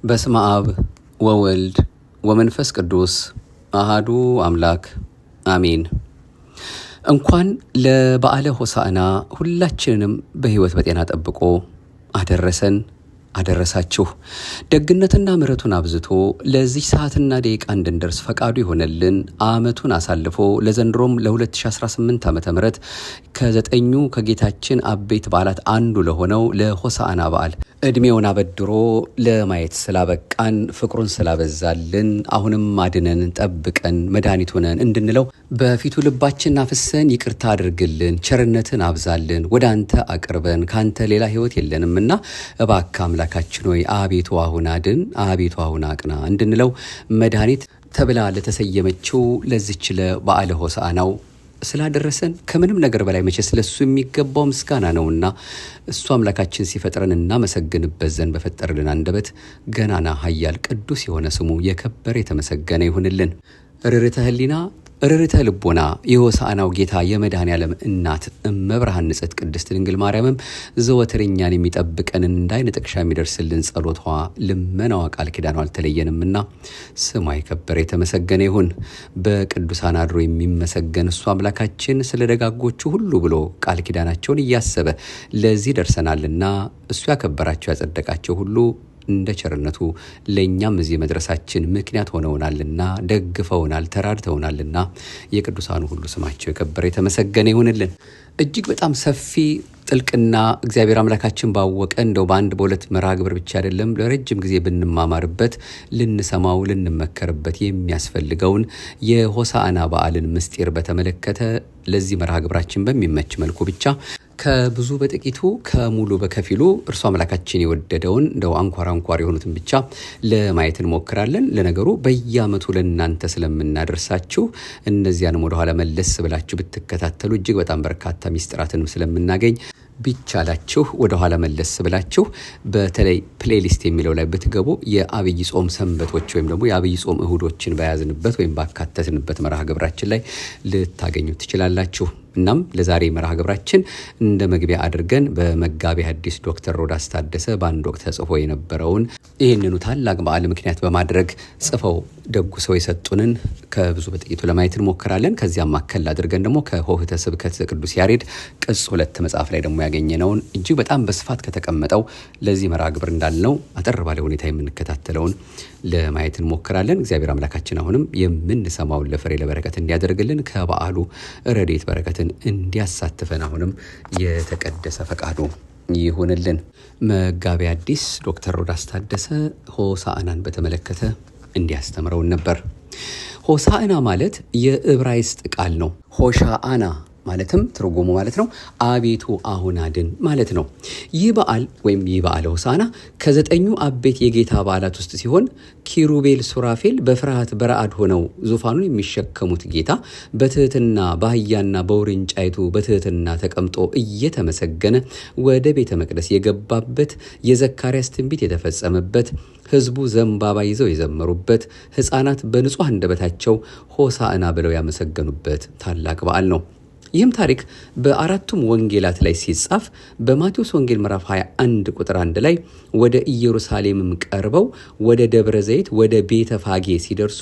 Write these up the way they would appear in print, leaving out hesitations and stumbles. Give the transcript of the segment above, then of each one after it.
በስመ አብ ወወልድ ወመንፈስ ቅዱስ አሃዱ አምላክ አሜን። እንኳን ለበዓለ ሆሳዕና ሁላችንንም በሕይወት በጤና ጠብቆ አደረሰን አደረሳችሁ። ደግነትና ምሕረቱን አብዝቶ ለዚህ ሰዓትና ደቂቃ እንድንደርስ ፈቃዱ ይሆነልን። ዓመቱን አሳልፎ ለዘንድሮም ለ2018 ዓመተ ምህረት ከዘጠኙ ከጌታችን አበይት በዓላት አንዱ ለሆነው ለሆሳዕና በዓል እድሜውን አበድሮ ለማየት ስላበቃን ፍቅሩን ስላበዛልን አሁንም አድነን ጠብቀን መድኃኒት ሆነን እንድንለው በፊቱ ልባችን አፍሰን ይቅርታ አድርግልን፣ ቸርነትን አብዛልን፣ ወደ አንተ አቅርበን ካንተ ሌላ ሕይወት የለንምና እባክህ አምላካችን ሆይ አቤቱ አሁን አድን፣ አቤቱ አሁን አቅና እንድንለው መድኃኒት ተብላ ለተሰየመችው ለዚች ለበዓለ ሆሳዕናው ስላደረሰን ከምንም ነገር በላይ መቼ ስለሱ የሚገባው ምስጋና ነውና እሱ አምላካችን ሲፈጥረን እናመሰግንበት ዘንድ በፈጠረልን አንደበት ገናና ኃያል ቅዱስ የሆነ ስሙ የከበረ የተመሰገነ ይሁንልን። ርርተ ህሊና ርርተ ልቦና የሆሳዕናው ጌታ የመድኃኔ ዓለም እናት እመብርሃን ንጽሕት ቅድስት ድንግል ማርያምም ዘወትር እኛን የሚጠብቀንን እንዳይነ ጥቅሻ የሚደርስልን ጸሎቷ ልመናዋ ቃል ኪዳኗ አልተለየንምና ስሟ የከበረ የተመሰገነ ይሁን። በቅዱሳን አድሮ የሚመሰገን እሱ አምላካችን ስለ ደጋጎቹ ሁሉ ብሎ ቃል ኪዳናቸውን እያሰበ ለዚህ ደርሰናልና እሱ ያከበራቸው ያጸደቃቸው ሁሉ እንደ ቸርነቱ ለእኛም እዚህ መድረሳችን ምክንያት ሆነውናልና ደግፈውናል፣ ተራድተውናልና የቅዱሳኑ ሁሉ ስማቸው የከበረ የተመሰገነ ይሁንልን። እጅግ በጣም ሰፊ ጥልቅና እግዚአብሔር አምላካችን ባወቀ እንደው በአንድ በሁለት መርሃ ግብር ብቻ አይደለም ለረጅም ጊዜ ብንማማርበት ልንሰማው ልንመከርበት የሚያስፈልገውን የሆሳዕና በዓልን ምስጢር በተመለከተ ለዚህ መርሃ ግብራችን በሚመች መልኩ ብቻ ከብዙ በጥቂቱ ከሙሉ በከፊሉ እርሱ አምላካችን የወደደውን እንደው አንኳር የሆኑትን ብቻ ለማየት እንሞክራለን። ለነገሩ በየዓመቱ ለእናንተ ስለምናደርሳችሁ እነዚያንም ወደኋላ መለስ ብላችሁ ብትከታተሉ እጅግ በጣም በርካታ ሚስጥራትንም ስለምናገኝ ቢቻላችሁ ወደኋላ መለስ ብላችሁ በተለይ ፕሌሊስት የሚለው ላይ ብትገቡ የአብይ ጾም ሰንበቶች ወይም ደግሞ የአብይ ጾም እሁዶችን በያዝንበት ወይም ባካተትንበት መርሃ ግብራችን ላይ ልታገኙ ትችላላችሁ። እናም ለዛሬ መርሃ ግብራችን እንደ መግቢያ አድርገን በመጋቤ ሐዲስ ዶክተር ሮዳስ ታደሰ በአንድ ወቅት ተጽፎ የነበረውን ይህንኑ ታላቅ በዓል ምክንያት በማድረግ ጽፈው ደጉ ሰው የሰጡንን ከብዙ በጥቂቱ ለማየት እንሞክራለን። ከዚያም ማከል አድርገን ደግሞ ከሆህተ ስብከት ቅዱስ ያሬድ ቅጽ 2 መጽሐፍ ላይ ደግሞ ያገኘነውን እጅግ በጣም በስፋት ከተቀመጠው ለዚህ መርሃ ግብር እንዳልነው አጠር ባለ ሁኔታ የምንከታተለውን ለማየት እንሞክራለን። እግዚአብሔር አምላካችን አሁንም የምንሰማውን ለፍሬ ለበረከት እንዲያደርግልን ከበዓሉ ረድኤት በረከትን እንዲያሳትፈን አሁንም የተቀደሰ ፈቃዱ ይሁንልን። መጋቤ ሐዲስ ዶክተር ሮዳስ ታደሰ ሆሳዕናን በተመለከተ እንዲያስተምረውን ነበር። ሆሳዕና ማለት የዕብራይስጥ ቃል ነው። ሆሻአና ማለትም ትርጉሙ ማለት ነው አቤቱ አሁን አድን ማለት ነው። ይህ በዓል ወይም ይህ በዓለ ሆሳዕና ከዘጠኙ አበይት የጌታ በዓላት ውስጥ ሲሆን ኪሩቤል ሱራፌል በፍርሃት በረአድ ሆነው ዙፋኑን የሚሸከሙት ጌታ በትህትና በአህያና በውርንጫይቱ በትህትና ተቀምጦ እየተመሰገነ ወደ ቤተ መቅደስ የገባበት፣ የዘካርያስ ትንቢት የተፈጸመበት፣ ሕዝቡ ዘንባባ ይዘው የዘመሩበት፣ ሕፃናት በንጹሕ አንደበታቸው ሆሳዕና ብለው ያመሰገኑበት ታላቅ በዓል ነው። ይህም ታሪክ በአራቱም ወንጌላት ላይ ሲጻፍ በማቴዎስ ወንጌል ምዕራፍ 21 ቁጥር 1 ላይ ወደ ኢየሩሳሌምም ቀርበው ወደ ደብረ ዘይት ወደ ቤተ ፋጌ ሲደርሱ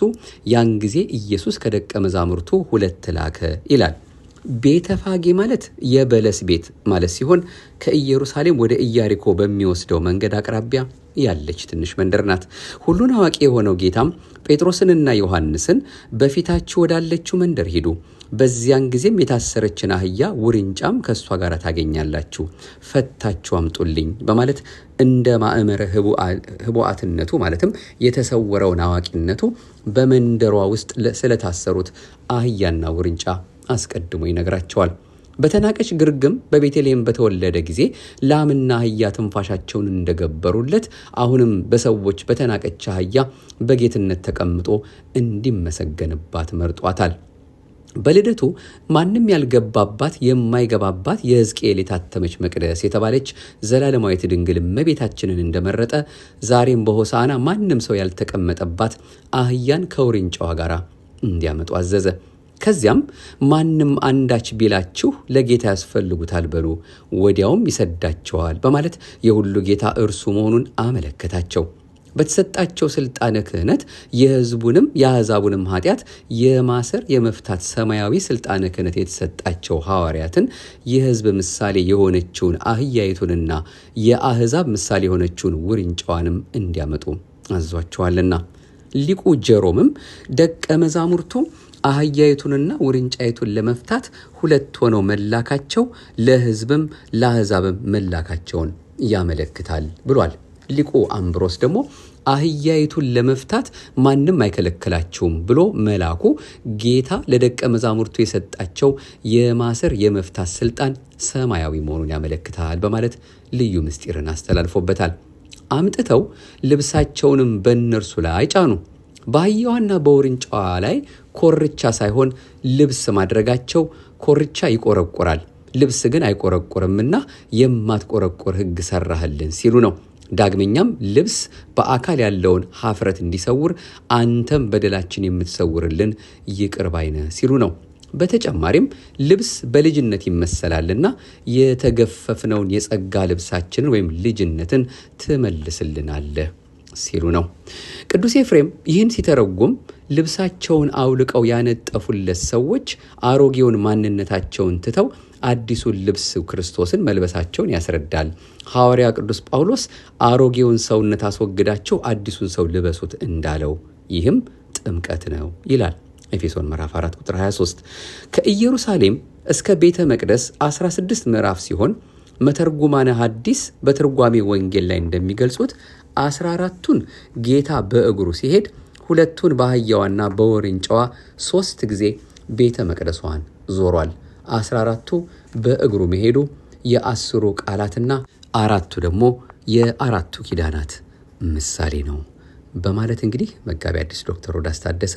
ያን ጊዜ ኢየሱስ ከደቀ መዛሙርቱ 2 ላከ ይላል። ቤተ ፋጌ ማለት የበለስ ቤት ማለት ሲሆን ከኢየሩሳሌም ወደ ኢያሪኮ በሚወስደው መንገድ አቅራቢያ ያለች ትንሽ መንደር ናት። ሁሉን አዋቂ የሆነው ጌታም ጴጥሮስንና ዮሐንስን በፊታችሁ ወዳለችው መንደር ሂዱ፣ በዚያን ጊዜም የታሰረችን አህያ ውርንጫም ከእሷ ጋር ታገኛላችሁ፣ ፈታችሁ አምጡልኝ በማለት እንደ ማእመረ ህቡአትነቱ ማለትም የተሰወረውን አዋቂነቱ በመንደሯ ውስጥ ስለታሰሩት አህያና ውርንጫ አስቀድሞ ይነግራቸዋል። በተናቀች ግርግም በቤተልሔም በተወለደ ጊዜ ላምና አህያ ትንፋሻቸውን እንደገበሩለት አሁንም በሰዎች በተናቀች አህያ በጌትነት ተቀምጦ እንዲመሰገንባት መርጧታል። በልደቱ ማንም ያልገባባት የማይገባባት የሕዝቅኤል የታተመች መቅደስ የተባለች ዘላለማዊት ድንግል እመቤታችንን እንደመረጠ ዛሬም በሆሳዕና ማንም ሰው ያልተቀመጠባት አህያን ከውርንጫዋ ጋር እንዲያመጡ አዘዘ። ከዚያም ማንም አንዳች ቢላችሁ ለጌታ ያስፈልጉታል በሉ፣ ወዲያውም ይሰዳቸዋል በማለት የሁሉ ጌታ እርሱ መሆኑን አመለከታቸው። በተሰጣቸው ስልጣነ ክህነት የሕዝቡንም የአሕዛቡንም ኃጢአት የማሰር የመፍታት ሰማያዊ ስልጣነ ክህነት የተሰጣቸው ሐዋርያትን የሕዝብ ምሳሌ የሆነችውን አህያይቱንና የአሕዛብ ምሳሌ የሆነችውን ውርንጫዋንም እንዲያመጡ አዟቸዋልና። ሊቁ ጀሮምም ደቀ መዛሙርቱ አህያይቱንና ውርንጫይቱን ለመፍታት ሁለት ሆነው መላካቸው ለሕዝብም ለአሕዛብም መላካቸውን ያመለክታል ብሏል። ሊቁ አምብሮስ ደግሞ አህያይቱን ለመፍታት ማንም አይከለክላቸውም ብሎ መላኩ ጌታ ለደቀ መዛሙርቱ የሰጣቸው የማሰር የመፍታት ስልጣን ሰማያዊ መሆኑን ያመለክታል በማለት ልዩ ምስጢርን አስተላልፎበታል። አምጥተው ልብሳቸውንም በእነርሱ ላይ ጫኑ። በአህያዋና በውርንጫዋ ላይ ኮርቻ ሳይሆን ልብስ ማድረጋቸው ኮርቻ ይቆረቆራል፣ ልብስ ግን አይቆረቆርምና የማትቆረቆር ሕግ ሰራህልን ሲሉ ነው። ዳግመኛም ልብስ በአካል ያለውን ኀፍረት እንዲሰውር አንተም በደላችን የምትሰውርልን ይቅር ባይ ነህ ሲሉ ነው። በተጨማሪም ልብስ በልጅነት ይመሰላልና የተገፈፍነውን የጸጋ ልብሳችንን ወይም ልጅነትን ትመልስልናለህ ሲሉ ነው። ቅዱስ ኤፍሬም ይህን ሲተረጉም ልብሳቸውን አውልቀው ያነጠፉለት ሰዎች አሮጌውን ማንነታቸውን ትተው አዲሱን ልብስ ክርስቶስን መልበሳቸውን ያስረዳል። ሐዋርያ ቅዱስ ጳውሎስ አሮጌውን ሰውነት አስወግዳቸው አዲሱን ሰው ልበሱት እንዳለው ይህም ጥምቀት ነው ይላል ኤፌሶን ምዕራፍ 4 ቁጥር 23። ከኢየሩሳሌም እስከ ቤተ መቅደስ 16 ምዕራፍ ሲሆን መተርጉማነ ሐዲስ በትርጓሜ ወንጌል ላይ እንደሚገልጹት 14ቱን ጌታ በእግሩ ሲሄድ 2ቱን በአህያዋና በውርንጫዋ 3 ጊዜ ቤተ መቅደሷን ዞሯል። 14ቱ በእግሩ መሄዱ የ10ሩ ቃላትና 4ቱ ደግሞ የ4ቱ ኪዳናት ምሳሌ ነው በማለት እንግዲህ መጋቤ ሐዲስ ዶክተር ሮዳስ ታደሰ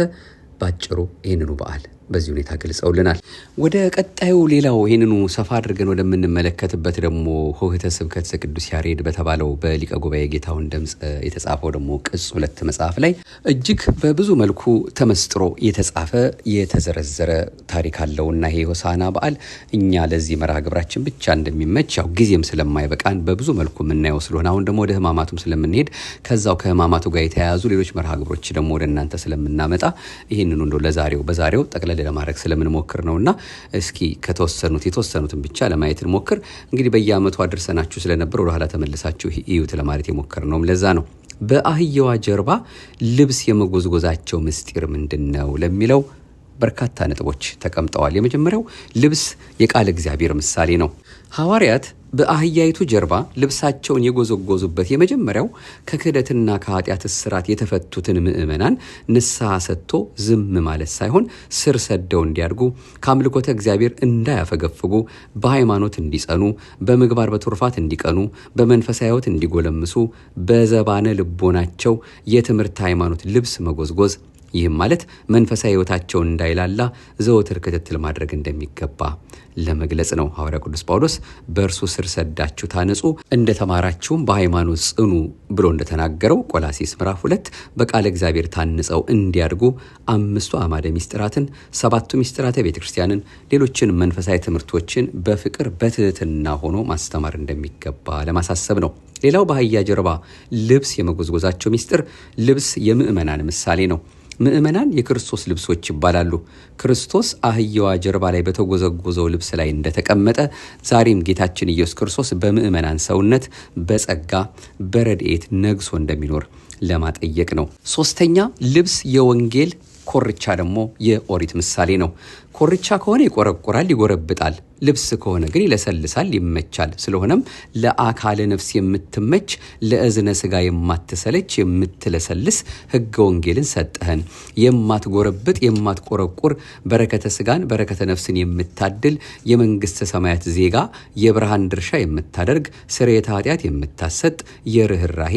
ባጭሩ ይህንኑ በዓል በዚህ ሁኔታ ገልጸውልናል። ወደ ቀጣዩ ሌላው ይህንኑ ሰፋ አድርገን ወደምንመለከትበት ደግሞ ሆህተ ስብከት ዘቅዱስ ያሬድ በተባለው በሊቀ ጉባኤ ጌታሁን ድምፅ የተጻፈው ደግሞ ቅጽ 2 መጽሐፍ ላይ እጅግ በብዙ መልኩ ተመስጥሮ የተጻፈ የተዘረዘረ ታሪክ አለውና ይሄ ሆሳዕና በዓል እኛ ለዚህ መርሃ ግብራችን ብቻ እንደሚመች ያው ጊዜም ስለማይበቃን በብዙ መልኩ የምናየው ስለሆነ አሁን ደግሞ ወደ ሕማማቱም ስለምንሄድ ከዛው ከሕማማቱ ጋር የተያያዙ ሌሎች መርሃ ግብሮች ደግሞ ወደ እናንተ ስለምናመጣ ይህንኑ እንደው በዛሬው ጠቅለል ለማድረግ ስለምንሞክር ነውና እስኪ የተወሰኑትን ብቻ ለማየት እንሞክር። እንግዲህ በየዓመቱ አድርሰናችሁ ስለነበር ወደ ኋላ ተመልሳችሁ እዩት ለማለት የሞከርነውም ለዛ ነው። በአህያዋ ጀርባ ልብስ የመጎዝጎዛቸው ምስጢር ምንድነው ለሚለው በርካታ ነጥቦች ተቀምጠዋል። የመጀመሪያው ልብስ የቃል እግዚአብሔር ምሳሌ ነው። ሐዋርያት በአህያይቱ ጀርባ ልብሳቸውን የጎዘጎዙበት የመጀመሪያው ከክህደትና ከኃጢአት እስራት የተፈቱትን ምእመናን ንስሐ ሰጥቶ ዝም ማለት ሳይሆን ስር ሰደው እንዲያድጉ፣ ከአምልኮተ እግዚአብሔር እንዳያፈገፍጉ፣ በሃይማኖት እንዲጸኑ፣ በምግባር በትሩፋት እንዲቀኑ፣ በመንፈሳዊ ሕይወት እንዲጎለምሱ በዘባነ ልቦናቸው የትምህርት ሃይማኖት ልብስ መጎዝጎዝ፣ ይህም ማለት መንፈሳዊ ሕይወታቸውን እንዳይላላ ዘወትር ክትትል ማድረግ እንደሚገባ ለመግለጽ ነው። ሐዋርያ ቅዱስ ጳውሎስ በእርሱ ስር ሰዳችሁ ታነጹ እንደተማራችሁም በሃይማኖት ጽኑ ብሎ እንደተናገረው ቆላስይስ ምዕራፍ 2 በቃለ እግዚአብሔር ታንጸው እንዲያድጉ 5ቱ አዕማደ ምስጢራትን፣ 7ቱ ምስጢራተ ቤተ ክርስቲያንን፣ ሌሎችን መንፈሳዊ ትምህርቶችን በፍቅር በትህትና ሆኖ ማስተማር እንደሚገባ ለማሳሰብ ነው። ሌላው በአህያ ጀርባ ልብስ የመጎዝጎዛቸው ምስጢር ልብስ የምእመናን ምሳሌ ነው። ምእመናን የክርስቶስ ልብሶች ይባላሉ። ክርስቶስ አህያዋ ጀርባ ላይ በተጎዘጎዘው ልብስ ላይ እንደተቀመጠ ዛሬም ጌታችን ኢየሱስ ክርስቶስ በምእመናን ሰውነት በጸጋ በረድኤት ነግሶ እንደሚኖር ለማጠየቅ ነው። 3ኛ ልብስ የወንጌል ኮርቻ ደግሞ የኦሪት ምሳሌ ነው። ኮርቻ ከሆነ ይቆረቆራል፣ ይጎረብጣል። ልብስ ከሆነ ግን ይለሰልሳል፣ ይመቻል። ስለሆነም ለአካለ ነፍስ የምትመች ለእዝነ ሥጋ የማትሰለች የምትለሰልስ ሕገ ወንጌልን ሰጠህን። የማትጎረብጥ የማትቆረቁር በረከተ ሥጋን በረከተ ነፍስን የምታድል የመንግሥተ ሰማያት ዜጋ የብርሃን ድርሻ የምታደርግ ስርየተ ኃጢአት የምታሰጥ የርኅራሄ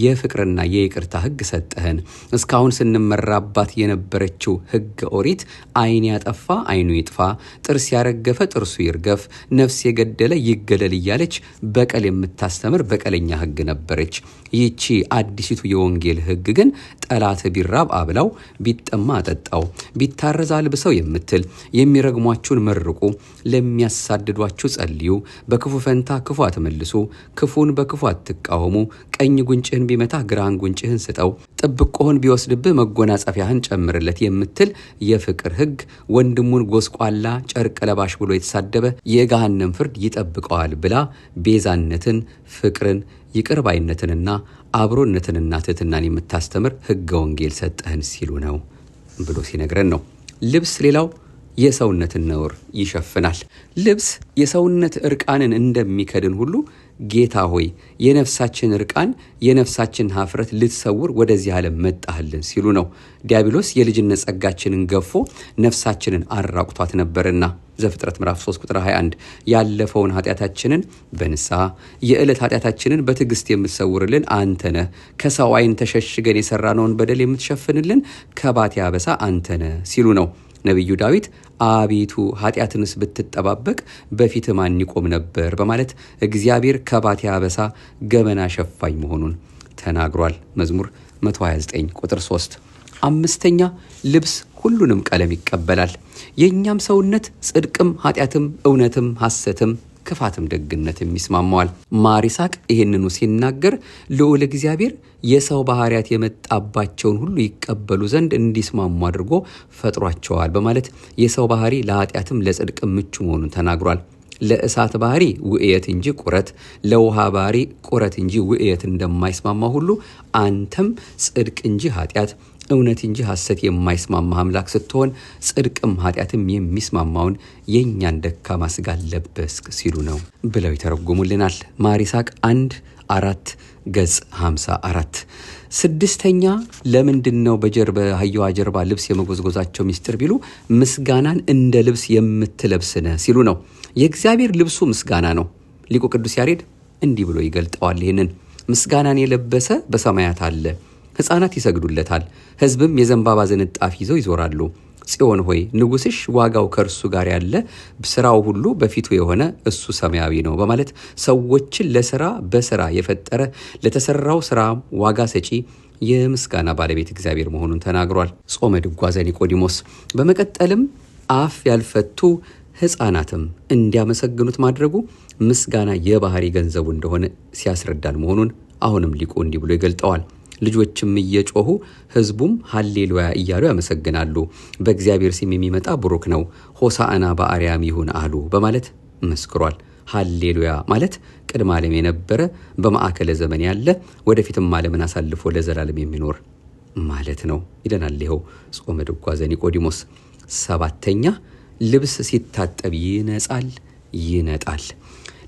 የፍቅርና የይቅርታ ሕግ ሰጠህን። እስካሁን ስንመራባት የነበረችው ሕገ ኦሪት ዓይን ያጠፋ ዓይኑ ይጥፋ፣ ጥርስ ያረገፈ ጥርሱ ይርገፍ፣ ነፍስ የገደለ ይገደል እያለች በቀል የምታስተምር በቀለኛ ሕግ ነበረች። ይህቺ አዲሲቱ የወንጌል ሕግ ግን ጠላት ቢራብ አብላው፣ ቢጠማ አጠጣው፣ ቢታረዝ አልብሰው የምትል፣ የሚረግሟችሁን መርቁ፣ ለሚያሳድዷችሁ ጸልዩ፣ በክፉ ፈንታ ክፉ አትመልሱ፣ ክፉን በክፉ አትቃወሙ፣ ቀኝ ጉንጭህን ቢመታ ግራን ጉንጭህን ስጠው፣ ጥብቆህን ቢወስድብህ መጎናጸፊያህን ጨምርለት የምትል የፍቅር ሕግ ወንድሙን ጎስቋላ ጨርቅ ለባሽ ብሎ የተሳደበ የገሃነም ፍርድ ይጠብቀዋል ብላ ቤዛነትን፣ ፍቅርን፣ ይቅር ባይነትንና አብሮነትንና ትሕትናን የምታስተምር ሕገ ወንጌል ሰጠህን ሲሉ ነው ብሎ ሲነግረን ነው። ልብስ ሌላው የሰውነትን ነውር ይሸፍናል። ልብስ የሰውነት እርቃንን እንደሚከድን ሁሉ ጌታ ሆይ የነፍሳችን እርቃን የነፍሳችን ኀፍረት ልትሰውር ወደዚህ ዓለም መጣህልን ሲሉ ነው። ዲያብሎስ የልጅነት ጸጋችንን ገፎ ነፍሳችንን አራቁቷት ነበርና ዘፍጥረት ምዕራፍ 3 ቁጥር 21 ያለፈውን ኃጢአታችንን በንስሐ የዕለት ኃጢአታችንን በትዕግስት የምትሰውርልን አንተ ነህ፣ ከሰው ዓይን ተሸሽገን የሠራነውን በደል የምትሸፍንልን ከባቴ አበሳ አንተ ነህ ሲሉ ነው። ነቢዩ ዳዊት አቤቱ ኃጢአትንስ ብትጠባበቅ በፊት ማን ይቆም ነበር በማለት እግዚአብሔር ከባቴ አበሳ ገመና ሸፋኝ መሆኑን ተናግሯል። መዝሙር 129 ቁጥር 3። አምስተኛ ልብስ ሁሉንም ቀለም ይቀበላል። የእኛም ሰውነት ጽድቅም ኃጢአትም እውነትም ሐሰትም ክፋትም ደግነትም ይስማማዋል። ማር ይስሐቅ ይህንኑ ሲናገር ልዑል እግዚአብሔር የሰው ባህሪያት የመጣባቸውን ሁሉ ይቀበሉ ዘንድ እንዲስማሙ አድርጎ ፈጥሯቸዋል በማለት የሰው ባህሪ ለኃጢአትም ለጽድቅም ምቹ መሆኑን ተናግሯል። ለእሳት ባህሪ ውእየት እንጂ ቁረት፣ ለውሃ ባህሪ ቁረት እንጂ ውእየት እንደማይስማማ ሁሉ አንተም ጽድቅ እንጂ ኃጢአት እውነት እንጂ ሐሰት የማይስማማ አምላክ ስትሆን ጽድቅም ኃጢአትም የሚስማማውን የእኛን ደካማ ሥጋ ለበስክ ሲሉ ነው ብለው ይተረጉሙልናል። ማር ይስሐቅ 1:4 ገጽ 54። ስድስተኛ ለምንድን ነው በአህያዋ ጀርባ ልብስ የመጎዝጎዛቸው ሚስጥር ቢሉ ምስጋናን እንደ ልብስ የምትለብስነ ሲሉ ነው። የእግዚአብሔር ልብሱ ምስጋና ነው። ሊቁ ቅዱስ ያሬድ እንዲህ ብሎ ይገልጠዋል። ይህንን ምስጋናን የለበሰ በሰማያት አለ፣ ሕፃናት ይሰግዱለታል፣ ሕዝብም የዘንባባ ዝንጣፊ ይዘው ይዞራሉ። ጽዮን ሆይ ንጉሥሽ ዋጋው ከእርሱ ጋር ያለ ስራው ሁሉ በፊቱ የሆነ እሱ ሰማያዊ ነው በማለት ሰዎችን ለስራ በስራ የፈጠረ ለተሰራው ስራ ዋጋ ሰጪ የምስጋና ባለቤት እግዚአብሔር መሆኑን ተናግሯል። ጾመ ድጓ ዘኒቆዲሞስ። በመቀጠልም አፍ ያልፈቱ ሕፃናትም እንዲያመሰግኑት ማድረጉ ምስጋና የባህሪ ገንዘቡ እንደሆነ ሲያስረዳን መሆኑን አሁንም ሊቁ እንዲህ ብሎ ይገልጠዋል። ልጆችም እየጮሁ ሕዝቡም ሃሌሉያ እያሉ ያመሰግናሉ። በእግዚአብሔር ስም የሚመጣ ብሩክ ነው፣ ሆሳዕና በአርያም ይሁን አሉ በማለት መስክሯል። ሃሌሉያ ማለት ቅድመ ዓለም የነበረ በማዕከለ ዘመን ያለ ወደፊትም ዓለምን አሳልፎ ለዘላለም የሚኖር ማለት ነው ይለናል ይኸው ጾመ ድጓ ዘኒቆዲሞስ። ሰባተኛ ልብስ ሲታጠብ ይነጻል ይነጣል።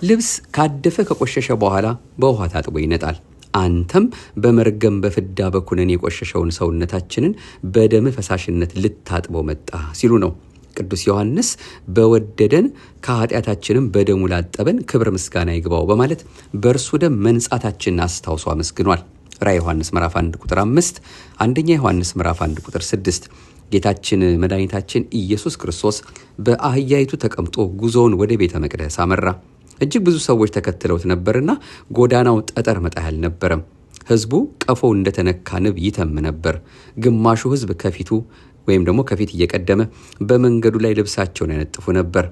ልብስ ካደፈ ከቆሸሸ በኋላ በውሃ ታጥቦ ይነጣል። አንተም በመርገም በፍዳ በኩነን የቆሸሸውን ሰውነታችንን በደም ፈሳሽነት ልታጥበው መጣ ሲሉ ነው። ቅዱስ ዮሐንስ በወደደን ከኃጢአታችንም በደሙ ላጠበን ክብር ምስጋና ይግባው በማለት በእርሱ ደም መንጻታችንን አስታውሶ አመስግኗል። ራዕየ ዮሐንስ ምዕራፍ 1 ቁጥር 5፣ አንደኛ ዮሐንስ ምዕራፍ 1 ቁጥር 6። ጌታችን መድኃኒታችን ኢየሱስ ክርስቶስ በአህያይቱ ተቀምጦ ጉዞውን ወደ ቤተ መቅደስ አመራ። እጅግ ብዙ ሰዎች ተከትለውት ነበርና ጎዳናው ጠጠር መጣህ አልነበረም። ሕዝቡ ቀፎው እንደተነካ ንብ ይተም ነበር። ግማሹ ሕዝብ ከፊቱ ወይም ደግሞ ከፊት እየቀደመ በመንገዱ ላይ ልብሳቸውን ያነጥፉ ነበር።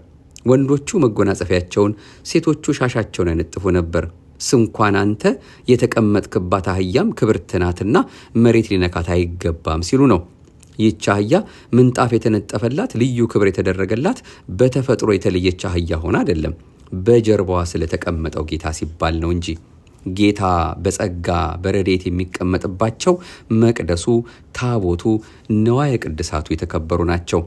ወንዶቹ መጎናጸፊያቸውን፣ ሴቶቹ ሻሻቸውን ያነጥፉ ነበር። ስንኳን አንተ የተቀመጥክባት አህያም ክብርት ናትና መሬት ሊነካት አይገባም ሲሉ ነው። ይህች አህያ ምንጣፍ የተነጠፈላት ልዩ ክብር የተደረገላት በተፈጥሮ የተለየች አህያ ሆና አይደለም፣ በጀርባዋ ስለተቀመጠው ጌታ ሲባል ነው እንጂ። ጌታ በጸጋ በረድኤት የሚቀመጥባቸው መቅደሱ፣ ታቦቱ፣ ንዋየ ቅድሳቱ የተከበሩ ናቸው።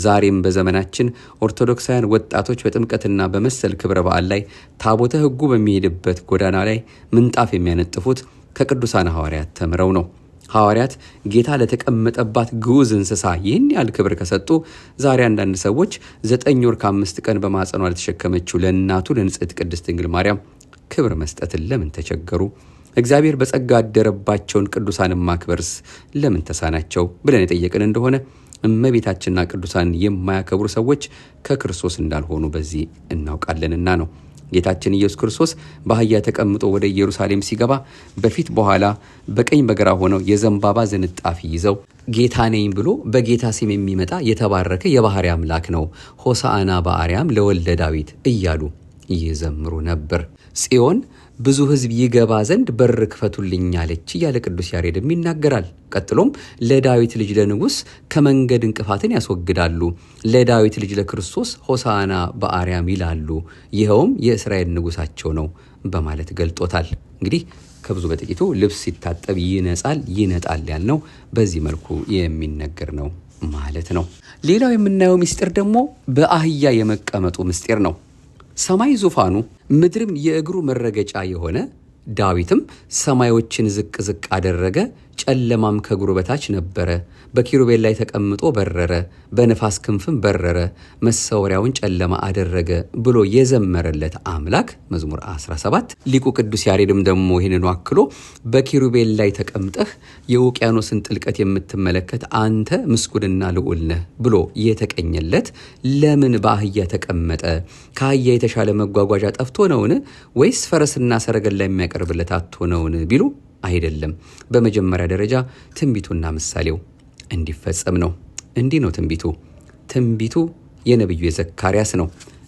ዛሬም በዘመናችን ኦርቶዶክሳውያን ወጣቶች በጥምቀትና በመሰል ክብረ በዓል ላይ ታቦተ ሕጉ በሚሄድበት ጎዳና ላይ ምንጣፍ የሚያነጥፉት ከቅዱሳን ሐዋርያት ተምረው ነው። ሐዋርያት ጌታ ለተቀመጠባት ግዑዝ እንስሳ ይህን ያህል ክብር ከሰጡ ዛሬ አንዳንድ ሰዎች 9 ወር ከ5 ቀን በማጸኗ ለተሸከመችው ለእናቱ ለንጽሕት ቅድስት ድንግል ማርያም ክብር መስጠትን ለምን ተቸገሩ? እግዚአብሔር በጸጋ ያደረባቸውን ቅዱሳን ማክበርስ ለምን ተሳናቸው ብለን የጠየቅን እንደሆነ እመቤታችንና ቅዱሳን የማያከብሩ ሰዎች ከክርስቶስ እንዳልሆኑ በዚህ እናውቃለንና ነው። ጌታችን ኢየሱስ ክርስቶስ በአህያ ተቀምጦ ወደ ኢየሩሳሌም ሲገባ በፊት በኋላ በቀኝ በግራ ሆነው የዘንባባ ዝንጣፊ ይዘው ጌታ ነኝ ብሎ በጌታ ስም የሚመጣ የተባረከ የባህሪ አምላክ ነው፣ ሆሳዕና በአርያም ለወልደ ዳዊት እያሉ ይዘምሩ ነበር። ጽዮን ብዙ ሕዝብ ይገባ ዘንድ በር ክፈቱልኝ አለች እያለ ቅዱስ ያሬድም ይናገራል። ቀጥሎም ለዳዊት ልጅ ለንጉሥ ከመንገድ እንቅፋትን ያስወግዳሉ፣ ለዳዊት ልጅ ለክርስቶስ ሆሳዕና በአርያም ይላሉ፣ ይኸውም የእስራኤል ንጉሳቸው ነው በማለት ገልጦታል። እንግዲህ ከብዙ በጥቂቱ ልብስ ሲታጠብ ይነጻል ይነጣል ያልነው በዚህ መልኩ የሚነገር ነው ማለት ነው። ሌላው የምናየው ምስጢር ደግሞ በአህያ የመቀመጡ ምስጢር ነው። ሰማይ ዙፋኑ ምድርም የእግሩ መረገጫ የሆነ ዳዊትም ሰማዮችን ዝቅ ዝቅ አደረገ፣ ጨለማም ከእግሩ በታች ነበረ፣ በኪሩቤል ላይ ተቀምጦ በረረ፣ በነፋስ ክንፍም በረረ፣ መሰወሪያውን ጨለማ አደረገ ብሎ የዘመረለት አምላክ መዝሙር 17። ሊቁ ቅዱስ ያሬድም ደግሞ ይህንኑ አክሎ በኪሩቤል ላይ ተቀምጠህ የውቅያኖስን ጥልቀት የምትመለከት አንተ ምስጉንና ልዑል ነህ ብሎ የተቀኘለት ለምን በአህያ ተቀመጠ? ከአህያ የተሻለ መጓጓዣ ጠፍቶ ነውን? ወይስ ፈረስና ሰረገላ የሚያቀርብለት አጥቶ ነውን ቢሉ አይደለም። በመጀመሪያ ደረጃ ትንቢቱና ምሳሌው እንዲፈጸም ነው። እንዲህ ነው ትንቢቱ የነቢዩ የዘካርያስ ነው።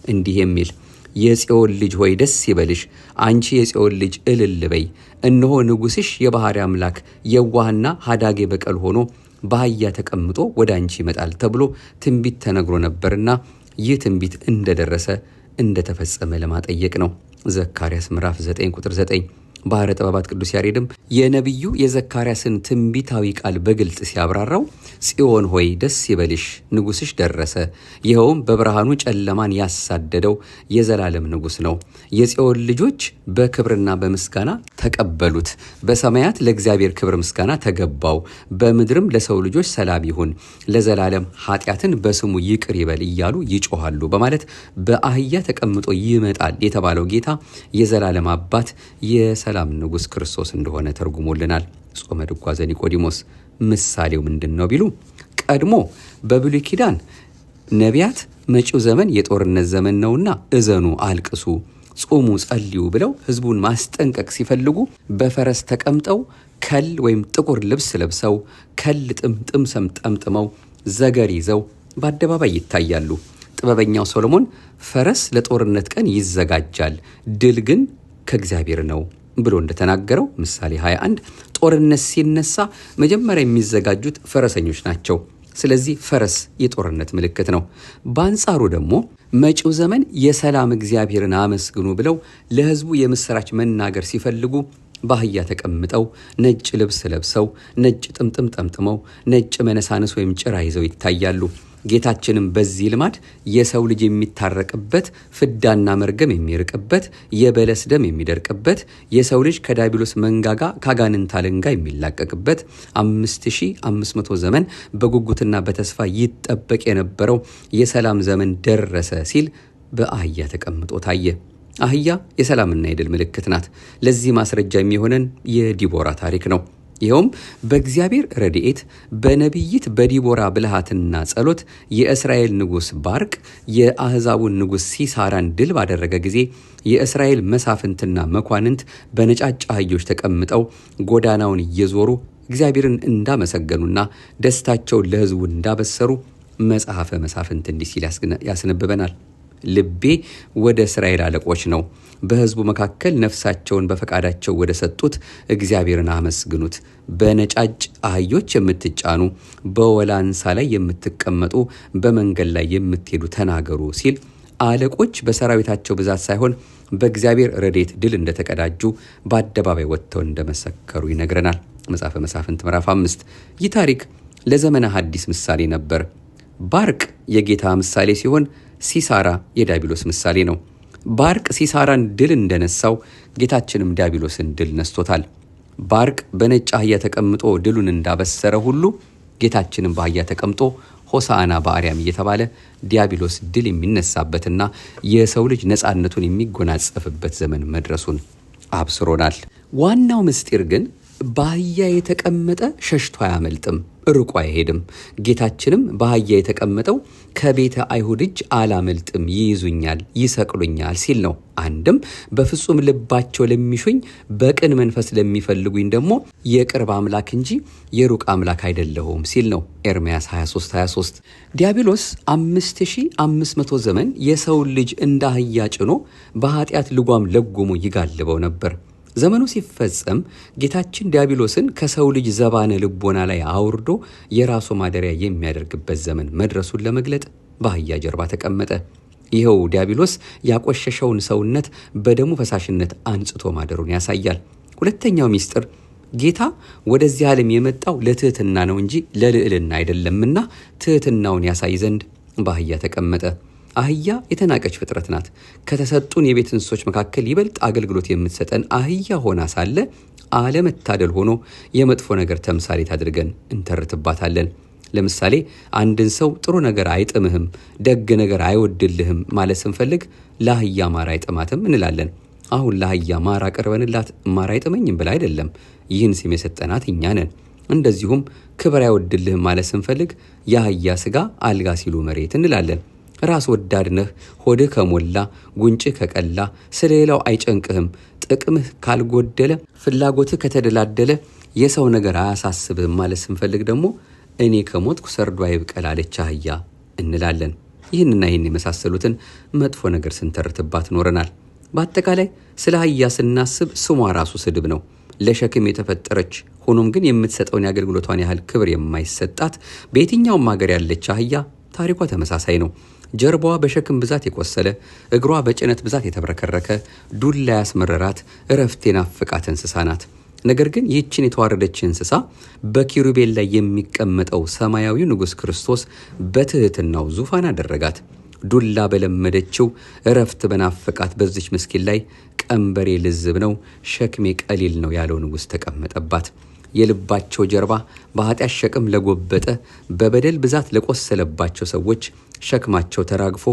እንዲህ የሚል የጽዮን ልጅ ሆይ ደስ ይበልሽ፣ አንቺ የጽዮን ልጅ እልል በይ፣ እነሆ ንጉሥሽ የባህሪ አምላክ የዋህና ሀዳጌ በቀል ሆኖ በአህያ ተቀምጦ ወደ አንቺ ይመጣል ተብሎ ትንቢት ተነግሮ ነበርና ይህ ትንቢት እንደደረሰ እንደተፈጸመ ለማጠየቅ ነው። ዘካርያስ ምዕራፍ 9 ቁጥር 9። ባህረ ጥበባት ቅዱስ ያሬድም የነቢዩ የዘካርያስን ትንቢታዊ ቃል በግልጽ ሲያብራራው ጽዮን ሆይ ደስ ይበልሽ፣ ንጉሥሽ ደረሰ፣ ይኸውም በብርሃኑ ጨለማን ያሳደደው የዘላለም ንጉሥ ነው። የጽዮን ልጆች በክብርና በምስጋና ተቀበሉት፣ በሰማያት ለእግዚአብሔር ክብር ምስጋና ተገባው፣ በምድርም ለሰው ልጆች ሰላም ይሁን፣ ለዘላለም ኃጢአትን በስሙ ይቅር ይበል እያሉ ይጮኻሉ በማለት በአህያ ተቀምጦ ይመጣል የተባለው ጌታ የዘላለም አባት የሰላም ንጉሥ ክርስቶስ እንደሆነ ተርጉሞልናል ጾመ ድጓ ዘኒቆዲሞስ። ምሳሌው ምንድን ነው ቢሉ ቀድሞ በብሉይ ኪዳን ነቢያት መጪው ዘመን የጦርነት ዘመን ነውና እዘኑ፣ አልቅሱ፣ ጾሙ፣ ጸልዩ ብለው ሕዝቡን ማስጠንቀቅ ሲፈልጉ በፈረስ ተቀምጠው ከል ወይም ጥቁር ልብስ ለብሰው ከል ጥምጥም ጠምጥመው ዘገር ይዘው በአደባባይ ይታያሉ። ጥበበኛው ሶሎሞን ፈረስ ለጦርነት ቀን ይዘጋጃል፣ ድል ግን ከእግዚአብሔር ነው ብሎ እንደተናገረው ምሳሌ 21 ጦርነት ሲነሳ መጀመሪያ የሚዘጋጁት ፈረሰኞች ናቸው። ስለዚህ ፈረስ የጦርነት ምልክት ነው። በአንጻሩ ደግሞ መጪው ዘመን የሰላም እግዚአብሔርን አመስግኑ ብለው ለሕዝቡ የምስራች መናገር ሲፈልጉ በአህያ ተቀምጠው ነጭ ልብስ ለብሰው ነጭ ጥምጥም ጠምጥመው ነጭ መነሳንስ ወይም ጭራ ይዘው ይታያሉ። ጌታችንም በዚህ ልማድ የሰው ልጅ የሚታረቅበት፣ ፍዳና መርገም የሚርቅበት፣ የበለስ ደም የሚደርቅበት፣ የሰው ልጅ ከዲያብሎስ መንጋጋ ካጋንንት አለንጋ የሚላቀቅበት 5500 ዘመን በጉጉትና በተስፋ ይጠበቅ የነበረው የሰላም ዘመን ደረሰ ሲል በአህያ ተቀምጦ ታየ። አህያ የሰላምና የድል ምልክት ናት። ለዚህ ማስረጃ የሚሆነን የዲቦራ ታሪክ ነው። ይኸውም በእግዚአብሔር ረድኤት በነቢይት በዲቦራ ብልሃትና ጸሎት የእስራኤል ንጉሥ ባርቅ የአሕዛቡን ንጉሥ ሲሳራን ድል ባደረገ ጊዜ የእስራኤል መሳፍንትና መኳንንት በነጫጭ አህዮች ተቀምጠው ጎዳናውን እየዞሩ እግዚአብሔርን እንዳመሰገኑና ደስታቸውን ለሕዝቡ እንዳበሰሩ መጽሐፈ መሳፍንት እንዲህ ሲል ያስነብበናል። ልቤ ወደ እስራኤል አለቆች ነው፣ በሕዝቡ መካከል ነፍሳቸውን በፈቃዳቸው ወደ ሰጡት እግዚአብሔርን አመስግኑት። በነጫጭ አህዮች የምትጫኑ በወላንሳ ላይ የምትቀመጡ በመንገድ ላይ የምትሄዱ ተናገሩ ሲል አለቆች በሰራዊታቸው ብዛት ሳይሆን በእግዚአብሔር ረድኤት ድል እንደተቀዳጁ በአደባባይ ወጥተው እንደመሰከሩ ይነግረናል መጽሐፈ መሳፍንት ምዕራፍ 5። ይህ ታሪክ ለዘመነ ሐዲስ ምሳሌ ነበር። ባርቅ የጌታ ምሳሌ ሲሆን ሲሳራ የዲያብሎስ ምሳሌ ነው። ባርቅ ሲሳራን ድል እንደነሳው ጌታችንም ዲያብሎስን ድል ነስቶታል። ባርቅ በነጭ አህያ ተቀምጦ ድሉን እንዳበሰረ ሁሉ ጌታችንም በአህያ ተቀምጦ ሆሳዕና በአርያም እየተባለ ዲያብሎስ ድል የሚነሳበትና የሰው ልጅ ነፃነቱን የሚጎናጸፍበት ዘመን መድረሱን አብስሮናል። ዋናው ምስጢር ግን በአህያ የተቀመጠ ሸሽቶ አያመልጥም፣ ርቆ አይሄድም። ጌታችንም በአህያ የተቀመጠው ከቤተ አይሁድ እጅ አላመልጥም፣ ይይዙኛል፣ ይሰቅሉኛል ሲል ነው። አንድም በፍጹም ልባቸው ለሚሹኝ በቅን መንፈስ ለሚፈልጉኝ ደግሞ የቅርብ አምላክ እንጂ የሩቅ አምላክ አይደለሁም ሲል ነው ኤርምያስ 23:23። ዲያብሎስ 5500 ዘመን የሰውን ልጅ እንደ አህያ ጭኖ በኃጢአት ልጓም ለጉሞ ይጋልበው ነበር። ዘመኑ ሲፈጸም ጌታችን ዲያብሎስን ከሰው ልጅ ዘባነ ልቦና ላይ አውርዶ የራሱ ማደሪያ የሚያደርግበት ዘመን መድረሱን ለመግለጥ በአህያ ጀርባ ተቀመጠ። ይኸው ዲያብሎስ ያቆሸሸውን ሰውነት በደሙ ፈሳሽነት አንጽቶ ማደሩን ያሳያል። ሁለተኛው ሚስጥር ጌታ ወደዚህ ዓለም የመጣው ለትህትና ነው እንጂ ለልዕልና አይደለምና ትህትናውን ያሳይ ዘንድ በአህያ ተቀመጠ። አህያ የተናቀች ፍጥረት ናት። ከተሰጡን የቤት እንስሶች መካከል ይበልጥ አገልግሎት የምትሰጠን አህያ ሆና ሳለ አለመታደል ሆኖ የመጥፎ ነገር ተምሳሌት አድርገን እንተርትባታለን። ለምሳሌ አንድን ሰው ጥሩ ነገር አይጥምህም፣ ደግ ነገር አይወድልህም ማለት ስንፈልግ ለአህያ ማር አይጥማትም እንላለን። አሁን ለአህያ ማር አቀርበንላት ማር አይጥመኝም ብላ አይደለም፣ ይህን ስም የሰጠናት እኛ ነን። እንደዚሁም ክብር አይወድልህም ማለት ስንፈልግ የአህያ ስጋ አልጋ ሲሉ መሬት እንላለን። ራስ ወዳድ ነህ፣ ሆድህ ከሞላ ጉንጭህ ከቀላ ስለሌላው አይጨንቅህም፣ ጥቅምህ ካልጎደለ ፍላጎትህ ከተደላደለ የሰው ነገር አያሳስብህም ማለት ስንፈልግ ደግሞ እኔ ከሞትኩ ሰርዶ አይብቀል አለች አህያ እንላለን። ይህንና ይህን የመሳሰሉትን መጥፎ ነገር ስንተርትባት ኖረናል። በአጠቃላይ ስለ አህያ ስናስብ ስሟ ራሱ ስድብ ነው። ለሸክም የተፈጠረች ሆኖም ግን የምትሰጠውን የአገልግሎቷን ያህል ክብር የማይሰጣት በየትኛውም ሀገር ያለች አህያ ታሪኳ ተመሳሳይ ነው። ጀርባዋ በሸክም ብዛት የቆሰለ፣ እግሯ በጭነት ብዛት የተብረከረከ፣ ዱላ ያስመረራት፣ እረፍት የናፈቃት እንስሳ ናት። ነገር ግን ይህችን የተዋረደች እንስሳ በኪሩቤል ላይ የሚቀመጠው ሰማያዊ ንጉሥ ክርስቶስ በትህትናው ዙፋን አደረጋት። ዱላ በለመደችው እረፍት በናፈቃት በዚች ምስኪን ላይ ቀንበሬ ልዝብ ነው፣ ሸክሜ ቀሊል ነው ያለው ንጉሥ ተቀመጠባት። የልባቸው ጀርባ በኃጢአት ሸክም ለጎበጠ፣ በበደል ብዛት ለቆሰለባቸው ሰዎች ሸክማቸው ተራግፎ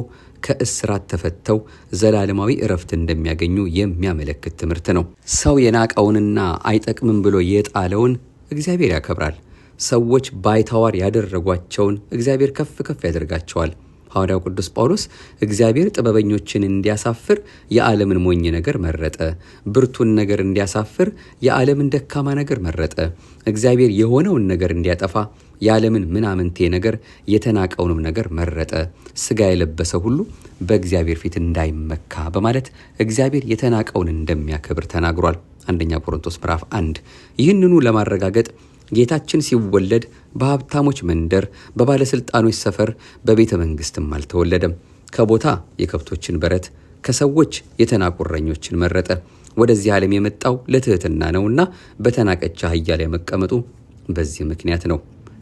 ከእስራት ተፈተው ዘላለማዊ እረፍት እንደሚያገኙ የሚያመለክት ትምህርት ነው። ሰው የናቀውንና አይጠቅምም ብሎ የጣለውን እግዚአብሔር ያከብራል። ሰዎች ባይታዋር ያደረጓቸውን እግዚአብሔር ከፍ ከፍ ያደርጋቸዋል። ሐዋርያው ቅዱስ ጳውሎስ እግዚአብሔር ጥበበኞችን እንዲያሳፍር የዓለምን ሞኝ ነገር መረጠ፣ ብርቱን ነገር እንዲያሳፍር የዓለምን ደካማ ነገር መረጠ፣ እግዚአብሔር የሆነውን ነገር እንዲያጠፋ የዓለምን ምናምንቴ ነገር የተናቀውንም ነገር መረጠ፣ ሥጋ የለበሰ ሁሉ በእግዚአብሔር ፊት እንዳይመካ በማለት እግዚአብሔር የተናቀውን እንደሚያከብር ተናግሯል። አንደኛ ቆሮንቶስ ምዕራፍ 1። ይህንኑ ለማረጋገጥ ጌታችን ሲወለድ በሀብታሞች መንደር፣ በባለስልጣኖች ሰፈር፣ በቤተ መንግስትም አልተወለደም። ከቦታ የከብቶችን በረት፣ ከሰዎች የተናቁ እረኞችን መረጠ። ወደዚህ ዓለም የመጣው ለትህትና ነውና በተናቀች አህያ ላይ መቀመጡ በዚህ ምክንያት ነው።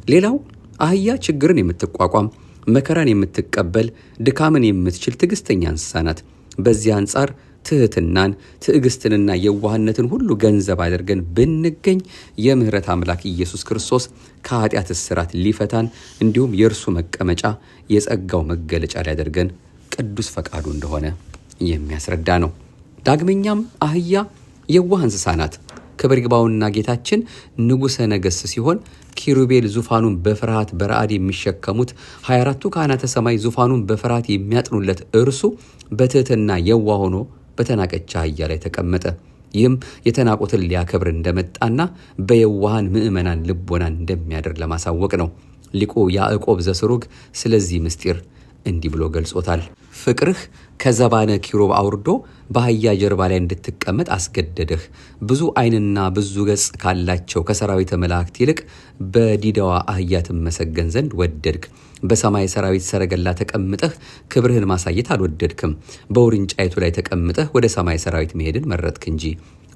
ሌላው አህያ ችግርን የምትቋቋም፣ መከራን የምትቀበል፣ ድካምን የምትችል ትዕግስተኛ እንስሳ ናት። በዚህ አንጻር ትህትናን፣ ትዕግስትንና የዋህነትን ሁሉ ገንዘብ አድርገን ብንገኝ የምህረት አምላክ ኢየሱስ ክርስቶስ ከኃጢአት እስራት ሊፈታን እንዲሁም የእርሱ መቀመጫ የጸጋው መገለጫ ሊያደርገን ቅዱስ ፈቃዱ እንደሆነ የሚያስረዳ ነው። ዳግመኛም አህያ የዋህ እንስሳ ናት። ክብር ይግባውና ጌታችን ንጉሠ ነገሥት ሲሆን ኪሩቤል ዙፋኑን በፍርሃት በረአድ የሚሸከሙት 24ቱ ካህናተ ሰማይ ዙፋኑን በፍርሃት የሚያጥኑለት እርሱ በትህትና የዋህ ሆኖ በተናቀች አህያ ላይ ተቀመጠ። ይህም የተናቁትን ሊያከብር እንደመጣና በየዋሃን ምዕመናን ልቦናን እንደሚያድር ለማሳወቅ ነው። ሊቁ ያዕቆብ ዘስሩግ ስለዚህ ምስጢር እንዲህ ብሎ ገልጾታል። ፍቅርህ ከዘባነ ኪሩብ አውርዶ በአህያ ጀርባ ላይ እንድትቀመጥ አስገደደህ። ብዙ ዓይንና ብዙ ገጽ ካላቸው ከሰራዊተ መላእክት ይልቅ በዲዳዋ አህያ ትመሰገን ዘንድ ወደድክ። በሰማይ ሰራዊት ሰረገላ ተቀምጠህ ክብርህን ማሳየት አልወደድክም። በውርንጫይቱ ላይ ተቀምጠህ ወደ ሰማይ ሰራዊት መሄድን መረጥክ እንጂ።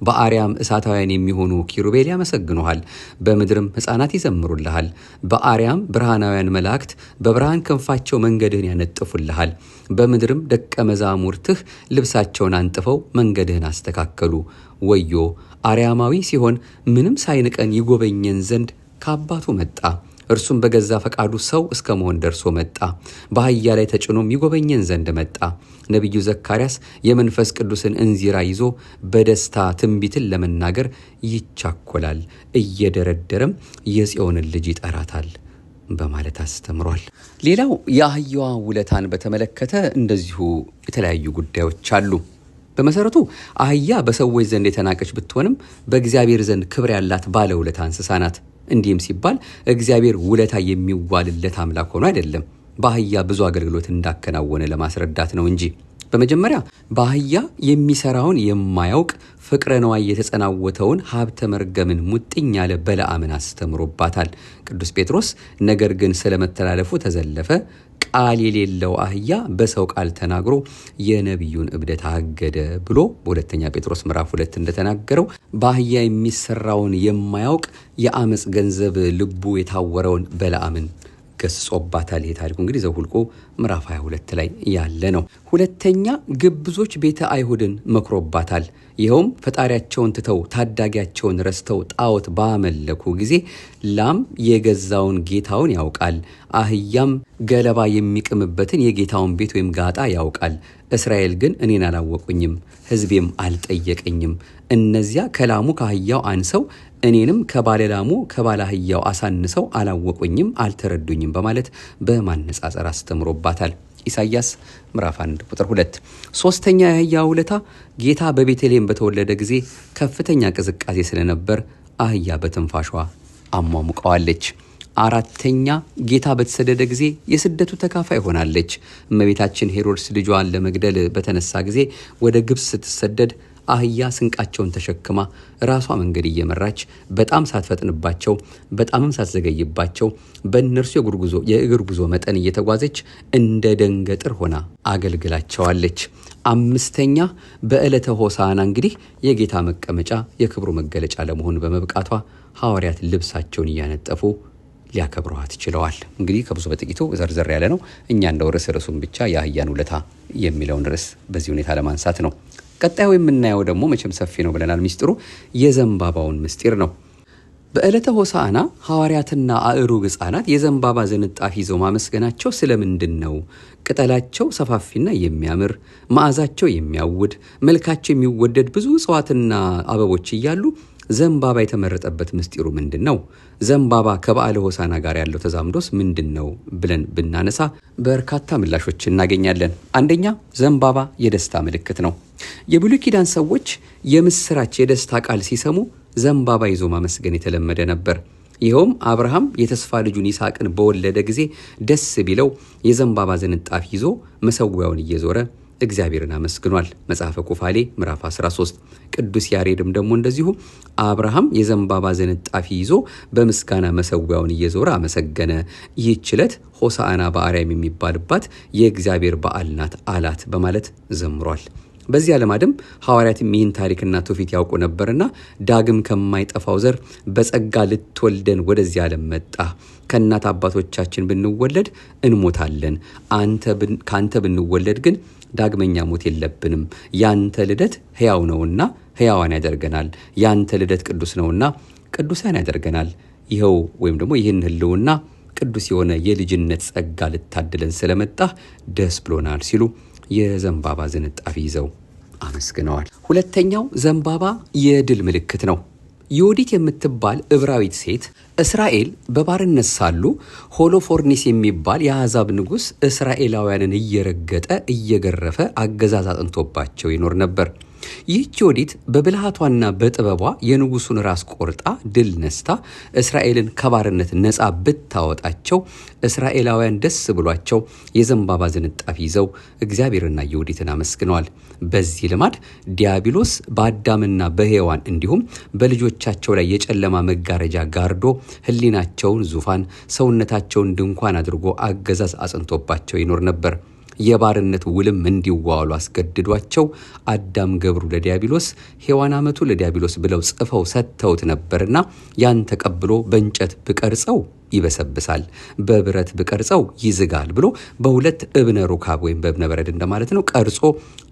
በአርያም እሳታውያን የሚሆኑ ኪሩቤል ያመሰግኑሃል፣ በምድርም ሕፃናት ይዘምሩልሃል። በአርያም ብርሃናውያን መላእክት በብርሃን ክንፋቸው መንገድህን ያነጥፉልሃል። በምድርም ደቀ መዛሙርትህ ልብሳቸውን አንጥፈው መንገድህን አስተካከሉ። ወዮ አርያማዊ ሲሆን ምንም ሳይንቀን ይጎበኘን ዘንድ ከአባቱ መጣ። እርሱም በገዛ ፈቃዱ ሰው እስከ መሆን ደርሶ መጣ። በአህያ ላይ ተጭኖም ይጎበኘን ዘንድ መጣ። ነቢዩ ዘካርያስ የመንፈስ ቅዱስን እንዚራ ይዞ በደስታ ትንቢትን ለመናገር ይቻኮላል፣ እየደረደረም የጽዮንን ልጅ ይጠራታል በማለት አስተምሯል። ሌላው የአህያዋ ውለታን በተመለከተ እንደዚሁ የተለያዩ ጉዳዮች አሉ። በመሰረቱ አህያ በሰዎች ዘንድ የተናቀች ብትሆንም በእግዚአብሔር ዘንድ ክብር ያላት ባለውለታ እንስሳ ናት። እንዲህም ሲባል እግዚአብሔር ውለታ የሚዋልለት አምላክ ሆኖ አይደለም፣ በአህያ ብዙ አገልግሎት እንዳከናወነ ለማስረዳት ነው እንጂ። በመጀመሪያ በአህያ የሚሰራውን የማያውቅ ፍቅረ ነዋይ የተጸናወተውን ሀብተ መርገምን ሙጥኝ ያለ በለዓምን አስተምሮባታል። ቅዱስ ጴጥሮስ ነገር ግን ስለመተላለፉ ተዘለፈ፣ ቃል የሌለው አህያ በሰው ቃል ተናግሮ የነቢዩን እብደት አገደ ብሎ በሁለተኛ ጴጥሮስ ምዕራፍ 2 እንደተናገረው በአህያ የሚሰራውን የማያውቅ የአመፅ ገንዘብ ልቡ የታወረውን በለዓምን ገስጾባታል። ይህ ታሪኩ እንግዲህ ዘኍልቍ ምዕራፍ 22 ላይ ያለ ነው። ሁለተኛ ግብዞች ቤተ አይሁድን መክሮባታል። ይኸውም ፈጣሪያቸውን ትተው ታዳጊያቸውን ረስተው ጣዖት ባመለኩ ጊዜ ላም የገዛውን ጌታውን ያውቃል፣ አህያም ገለባ የሚቅምበትን የጌታውን ቤት ወይም ጋጣ ያውቃል። እስራኤል ግን እኔን አላወቁኝም፣ ሕዝቤም አልጠየቀኝም። እነዚያ ከላሙ ከአህያው አንሰው እኔንም ከባለላሙ ከባለአህያው አሳንሰው አላወቁኝም፣ አልተረዱኝም በማለት በማነጻጸር አስተምሮባታል። ኢሳይያስ ምዕራፍ 1 ቁጥር 2። ሶስተኛ የአህያ ውለታ ጌታ በቤተልሔም በተወለደ ጊዜ ከፍተኛ ቅዝቃዜ ስለነበር አህያ በትንፋሿ አሟሙቀዋለች። አራተኛ ጌታ በተሰደደ ጊዜ የስደቱ ተካፋይ ሆናለች። እመቤታችን ሄሮድስ ልጇን ለመግደል በተነሳ ጊዜ ወደ ግብጽ ስትሰደድ አህያ ስንቃቸውን ተሸክማ ራሷ መንገድ እየመራች በጣም ሳትፈጥንባቸው በጣምም ሳትዘገይባቸው በእነርሱ የእግር ጉዞ መጠን እየተጓዘች እንደ ደንገጥር ሆና አገልግላቸዋለች። አምስተኛ በዕለተ ሆሳዕና እንግዲህ የጌታ መቀመጫ የክብሩ መገለጫ ለመሆን በመብቃቷ ሐዋርያት ልብሳቸውን እያነጠፉ ሊያከብሯት ችለዋል። እንግዲህ ከብዙ በጥቂቱ ዘርዘር ያለ ነው። እኛ እንደው ርዕሱን ብቻ የአህያን ውለታ የሚለውን ርዕስ በዚህ ሁኔታ ለማንሳት ነው። ቀጣዩ የምናየው ደግሞ መቼም ሰፊ ነው ብለናል። ሚስጥሩ የዘንባባውን ምስጢር ነው። በዕለተ ሆሳዕና ሐዋርያትና አእሩግ ሕፃናት የዘንባባ ዝንጣፊ ይዘው ማመስገናቸው ስለምንድን ነው? ቅጠላቸው ሰፋፊና የሚያምር መዓዛቸው የሚያውድ መልካቸው የሚወደድ ብዙ እጽዋትና አበቦች እያሉ ዘንባባ የተመረጠበት ምስጢሩ ምንድን ነው? ዘንባባ ከበዓለ ሆሳዕና ጋር ያለው ተዛምዶስ ምንድን ነው ብለን ብናነሳ በርካታ ምላሾች እናገኛለን። አንደኛ ዘንባባ የደስታ ምልክት ነው። የብሉይ ኪዳን ሰዎች የምስራች የደስታ ቃል ሲሰሙ ዘንባባ ይዞ ማመስገን የተለመደ ነበር። ይኸውም አብርሃም የተስፋ ልጁን ይስሐቅን በወለደ ጊዜ ደስ ቢለው የዘንባባ ዝንጣፊ ይዞ መሰዊያውን እየዞረ እግዚአብሔርን አመስግኗል። መጽሐፈ ኩፋሌ ምዕራፍ 13። ቅዱስ ያሬድም ደግሞ እንደዚሁ አብርሃም የዘንባባ ዝንጣፊ ይዞ በምስጋና መሰዊያውን እየዞረ አመሰገነ፣ ይህች ዕለት ሆሳዕና በአርያም የሚባልባት የእግዚአብሔር በዓል ናት አላት በማለት ዘምሯል። በዚህ ዓለማድም ሐዋርያትም ይህን ታሪክና ትውፊት ያውቁ ነበርና ዳግም ከማይጠፋው ዘር በጸጋ ልትወልደን ወደዚህ ዓለም መጣ። ከእናት አባቶቻችን ብንወለድ እንሞታለን፣ ከአንተ ብንወለድ ግን ዳግመኛ ሞት የለብንም። ያንተ ልደት ሕያው ነውና ሕያዋን ያደርገናል፣ ያንተ ልደት ቅዱስ ነውና ቅዱሳን ያደርገናል። ይኸው ወይም ደግሞ ይህን ህልውና ቅዱስ የሆነ የልጅነት ጸጋ ልታድለን ስለመጣ ደስ ብሎናል ሲሉ የዘንባባ ዝንጣፊ ይዘው አመስግነዋል። ሁለተኛው ዘንባባ የድል ምልክት ነው። ዮዲት የምትባል ዕብራዊት ሴት እስራኤል በባርነት ሳሉ ሆሎፎርኒስ የሚባል የአሕዛብ ንጉሥ እስራኤላውያንን እየረገጠ እየገረፈ አገዛዝ አጥንቶባቸው ይኖር ነበር። ይህች ዮዲት በብልሃቷና በጥበቧ የንጉሱን ራስ ቆርጣ ድል ነስታ እስራኤልን ከባርነት ነፃ ብታወጣቸው እስራኤላውያን ደስ ብሏቸው የዘንባባ ዝንጣፊ ይዘው እግዚአብሔርና ዮዲትን አመስግነዋል። በዚህ ልማድ ዲያብሎስ በአዳምና በሔዋን እንዲሁም በልጆቻቸው ላይ የጨለማ መጋረጃ ጋርዶ ሕሊናቸውን ዙፋን ሰውነታቸውን ድንኳን አድርጎ አገዛዝ አጽንቶባቸው ይኖር ነበር። የባርነት ውልም እንዲዋሉ አስገድዷቸው አዳም ገብሩ ለዲያብሎስ ሔዋን አመቱ ለዲያብሎስ ብለው ጽፈው ሰጥተውት ነበርና ያን ተቀብሎ በእንጨት ብቀርጸው ይበሰብሳል፣ በብረት ብቀርጸው ይዝጋል ብሎ በሁለት እብነ ሩካብ ወይም በእብነ በረድ እንደማለት ነው ቀርጾ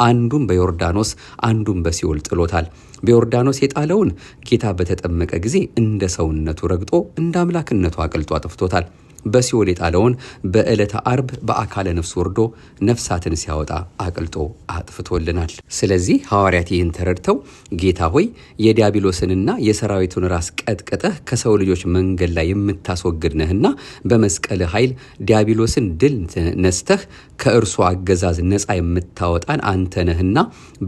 አንዱን በዮርዳኖስ አንዱን በሲኦል ጥሎታል። በዮርዳኖስ የጣለውን ጌታ በተጠመቀ ጊዜ እንደ ሰውነቱ ረግጦ እንደ አምላክነቱ አቅልጦ አጥፍቶታል። በሲኦል የጣለውን በዕለተ አርብ በአካለ ነፍስ ወርዶ ነፍሳትን ሲያወጣ አቅልጦ አጥፍቶልናል። ስለዚህ ሐዋርያት ይህን ተረድተው ጌታ ሆይ የዲያብሎስንና የሰራዊቱን ራስ ቀጥቀጠህ ከሰው ልጆች መንገድ ላይ የምታስወግድ ነህና በመስቀል ኃይል ዲያብሎስን ድል ነስተህ ከእርሱ አገዛዝ ነፃ የምታወጣን አንተ ነህና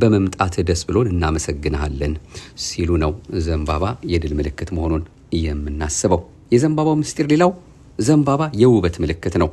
በመምጣትህ ደስ ብሎን እናመሰግንሃለን ሲሉ ነው ዘንባባ የድል ምልክት መሆኑን የምናስበው። የዘንባባው ምስጢር ሌላው ዘንባባ የውበት ምልክት ነው።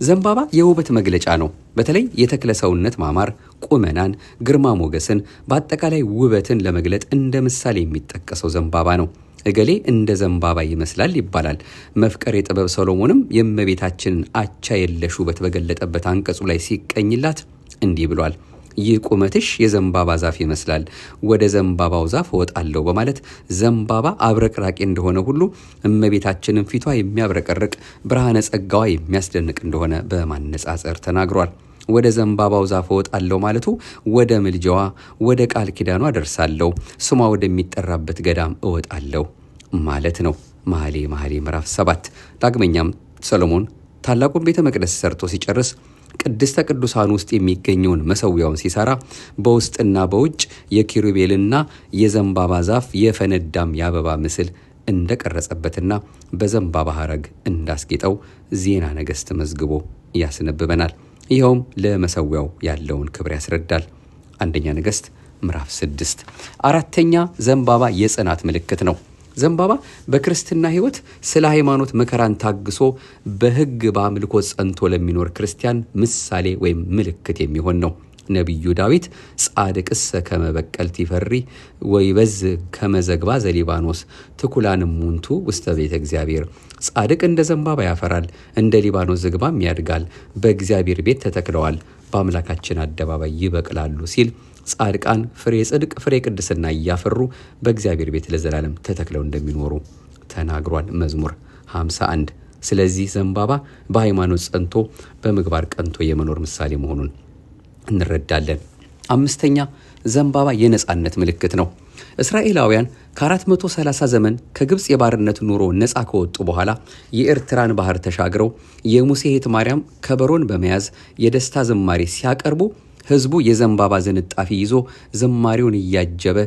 ዘንባባ የውበት መግለጫ ነው። በተለይ የተክለ ሰውነት ማማር፣ ቁመናን፣ ግርማ ሞገስን፣ በአጠቃላይ ውበትን ለመግለጥ እንደ ምሳሌ የሚጠቀሰው ዘንባባ ነው። እገሌ እንደ ዘንባባ ይመስላል ይባላል። መፍቀር የጥበብ ሰሎሞንም የእመቤታችንን አቻ የለሽ ውበት በገለጠበት አንቀጹ ላይ ሲቀኝላት እንዲህ ብሏል። ይህ ቁመትሽ የዘንባባ ዛፍ ይመስላል፣ ወደ ዘንባባው ዛፍ እወጣለሁ በማለት ዘንባባ አብረቅራቂ እንደሆነ ሁሉ እመቤታችንን ፊቷ የሚያብረቀርቅ ብርሃነ ጸጋዋ የሚያስደንቅ እንደሆነ በማነጻጸር ተናግሯል። ወደ ዘንባባው ዛፍ እወጣለሁ ማለቱ ወደ ምልጃዋ ወደ ቃል ኪዳኗ ደርሳለሁ፣ ስሟ ወደሚጠራበት ገዳም እወጣለሁ ማለት ነው። መኃልየ ምዕራፍ 7። ዳግመኛም ሰሎሞን ታላቁን ቤተ መቅደስ ሰርቶ ሲጨርስ ቅድስተ ቅዱሳን ውስጥ የሚገኘውን መሰዊያውን ሲሰራ በውስጥና በውጭ የኪሩቤልና የዘንባባ ዛፍ የፈነዳም የአበባ ምስል እንደቀረጸበትና በዘንባባ ሐረግ እንዳስጌጠው ዜና ነገሥት መዝግቦ ያስነብበናል። ይኸውም ለመሰዊያው ያለውን ክብር ያስረዳል። አንደኛ ነገሥት ምዕራፍ 6። አራተኛ ዘንባባ የጽናት ምልክት ነው። ዘንባባ በክርስትና ሕይወት ስለ ሃይማኖት መከራን ታግሶ በሕግ በአምልኮ ጸንቶ ለሚኖር ክርስቲያን ምሳሌ ወይም ምልክት የሚሆን ነው። ነቢዩ ዳዊት ጻድቅሰ ከመ በቀልት ይፈሪ ወይበዝ ከመ ዘግባ ዘሊባኖስ ትኩላንም ሙንቱ ውስተ ቤተ እግዚአብሔር። ጻድቅ እንደ ዘንባባ ያፈራል፣ እንደ ሊባኖስ ዝግባም ያድጋል፣ በእግዚአብሔር ቤት ተተክለዋል፣ በአምላካችን አደባባይ ይበቅላሉ ሲል ጻድቃን ፍሬ ጽድቅ ፍሬ ቅድስና እያፈሩ በእግዚአብሔር ቤት ለዘላለም ተተክለው እንደሚኖሩ ተናግሯል። መዝሙር 51። ስለዚህ ዘንባባ በሃይማኖት ጸንቶ በምግባር ቀንቶ የመኖር ምሳሌ መሆኑን እንረዳለን። አምስተኛ ዘንባባ የነጻነት ምልክት ነው። እስራኤላውያን ከ430 ዘመን ከግብፅ የባርነት ኑሮ ነፃ ከወጡ በኋላ የኤርትራን ባህር ተሻግረው የሙሴ እህት ማርያም ከበሮን በመያዝ የደስታ ዝማሬ ሲያቀርቡ ሕዝቡ የዘንባባ ዝንጣፊ ይዞ ዝማሬውን እያጀበ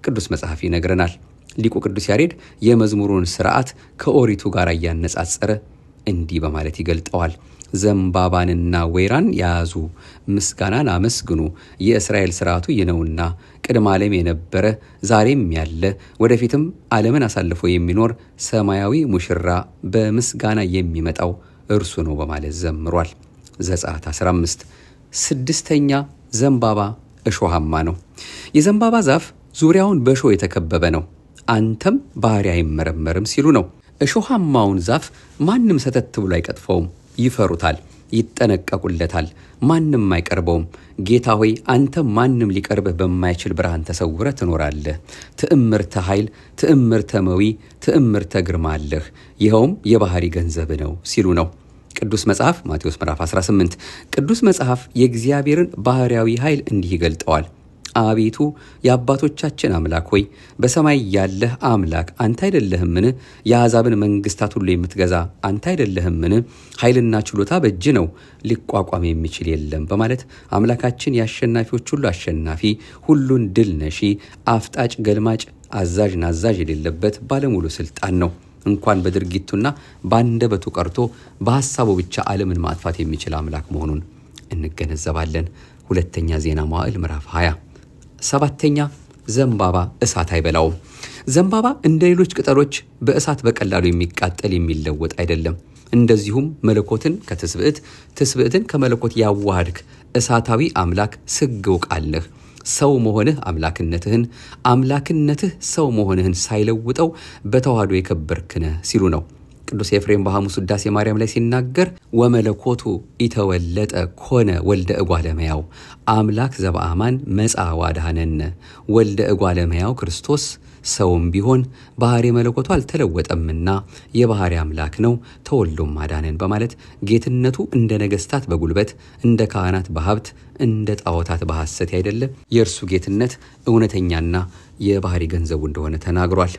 ቅዱስ መጽሐፍ ይነግረናል። ሊቁ ቅዱስ ያሬድ የመዝሙሩን ስርዓት ከኦሪቱ ጋር እያነጻጸረ እንዲህ በማለት ይገልጠዋል። ዘንባባንና ወይራን ያዙ፣ ምስጋናን አመስግኑ፣ የእስራኤል ስርዓቱ ይነውና፣ ቅድመ ዓለም የነበረ ዛሬም ያለ ወደፊትም ዓለምን አሳልፎ የሚኖር ሰማያዊ ሙሽራ በምስጋና የሚመጣው እርሱ ነው በማለት ዘምሯል። ዘጸአት 15። ስድስተኛ ዘንባባ እሾሃማ ነው። የዘንባባ ዛፍ ዙሪያውን በእሾህ የተከበበ ነው። አንተም ባህሪ አይመረመርም ሲሉ ነው። እሾሃማውን ዛፍ ማንም ሰተት ብሎ አይቀጥፈውም። ይፈሩታል፣ ይጠነቀቁለታል፣ ማንም አይቀርበውም። ጌታ ሆይ አንተ ማንም ሊቀርብህ በማይችል ብርሃን ተሰውረ ትኖራለህ። ትዕምርተ ኃይል፣ ትዕምርተ መዊ፣ ትዕምርተ ግርማ አለህ፣ ይኸውም የባህሪ ገንዘብ ነው ሲሉ ነው። ቅዱስ መጽሐፍ ማቴዎስ ምዕራፍ 18። ቅዱስ መጽሐፍ የእግዚአብሔርን ባህሪያዊ ኃይል እንዲህ ይገልጠዋል። አቤቱ የአባቶቻችን አምላክ ሆይ በሰማይ ያለህ አምላክ አንተ አይደለህምን? የአሕዛብን መንግስታት ሁሉ የምትገዛ አንተ አይደለህምን? ኃይልና ችሎታ በእጅ ነው፣ ሊቋቋም የሚችል የለም በማለት አምላካችን የአሸናፊዎች ሁሉ አሸናፊ፣ ሁሉን ድል ነሺ፣ አፍጣጭ ገልማጭ፣ አዛዥ ናዛዥ የሌለበት ባለሙሉ ስልጣን ነው። እንኳን በድርጊቱና በአንደበቱ ቀርቶ በሐሳቡ ብቻ ዓለምን ማጥፋት የሚችል አምላክ መሆኑን እንገነዘባለን። ሁለተኛ ዜና መዋዕል ምዕራፍ 20። ሰባተኛ ዘንባባ እሳት አይበላውም። ዘንባባ እንደ ሌሎች ቅጠሎች በእሳት በቀላሉ የሚቃጠል የሚለወጥ አይደለም። እንደዚሁም መለኮትን ከትስብእት ትስብእትን ከመለኮት ያዋሃድክ እሳታዊ አምላክ ስግው ቃል ነህ። ሰው መሆንህ አምላክነትህን አምላክነትህ ሰው መሆንህን ሳይለውጠው በተዋህዶ የከበርክ ነህ ሲሉ ነው ቅዱስ ኤፍሬም በሐሙስ ውዳሴ ማርያም ላይ ሲናገር ወመለኮቱ ኢተወለጠ ኮነ ወልደ እጓለ እመሕያው አምላክ ዘበአማን መጻ ዋድኀነነ ወልደ እጓለ እመሕያው ክርስቶስ ሰውም ቢሆን ባህሪ መለኮቱ አልተለወጠምና የባህሪ አምላክ ነው ተወልዶም አዳነን በማለት ጌትነቱ እንደ ነገስታት በጉልበት እንደ ካህናት በሀብት እንደ ጣዖታት በሐሰት አይደለ የእርሱ ጌትነት እውነተኛና የባህሪ ገንዘቡ እንደሆነ ተናግሯል።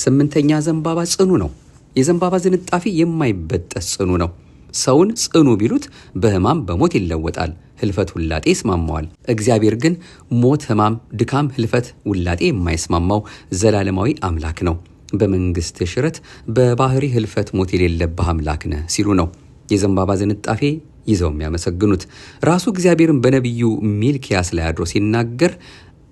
8ኛ ዘንባባ ጽኑ ነው። የዘንባባ ዝንጣፊ የማይበጠስ ጽኑ ነው። ሰውን ጽኑ ቢሉት በሕማም በሞት ይለወጣል፣ ህልፈት ውላጤ ይስማማዋል። እግዚአብሔር ግን ሞት፣ ሕማም፣ ድካም፣ ህልፈት ውላጤ የማይስማማው ዘላለማዊ አምላክ ነው። በመንግስት ሽረት በባህሪ ህልፈት ሞት የሌለብህ አምላክ ነህ ሲሉ ነው የዘንባባ ዝንጣፌ ይዘው የሚያመሰግኑት። ራሱ እግዚአብሔርን በነቢዩ ሚልክያስ ላይ አድሮ ሲናገር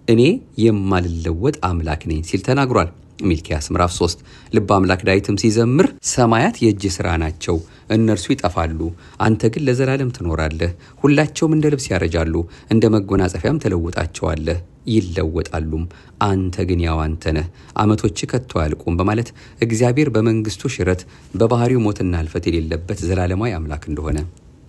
እኔ የማልለወጥ አምላክ ነኝ ሲል ተናግሯል። ሚልክያስ ምዕራፍ 3 ልበ አምላክ ዳዊትም ሲዘምር ሰማያት የእጅ ሥራ ናቸው፣ እነርሱ ይጠፋሉ፣ አንተ ግን ለዘላለም ትኖራለህ። ሁላቸውም እንደ ልብስ ያረጃሉ፣ እንደ መጎናጸፊያም ተለውጣቸዋለህ፣ ይለወጣሉም፣ አንተ ግን ያው አንተ ነህ፣ ዓመቶች ከቶ አያልቁም በማለት እግዚአብሔር በመንግስቱ ሽረት በባህሪው ሞትና ህልፈት የሌለበት ዘላለማዊ አምላክ እንደሆነ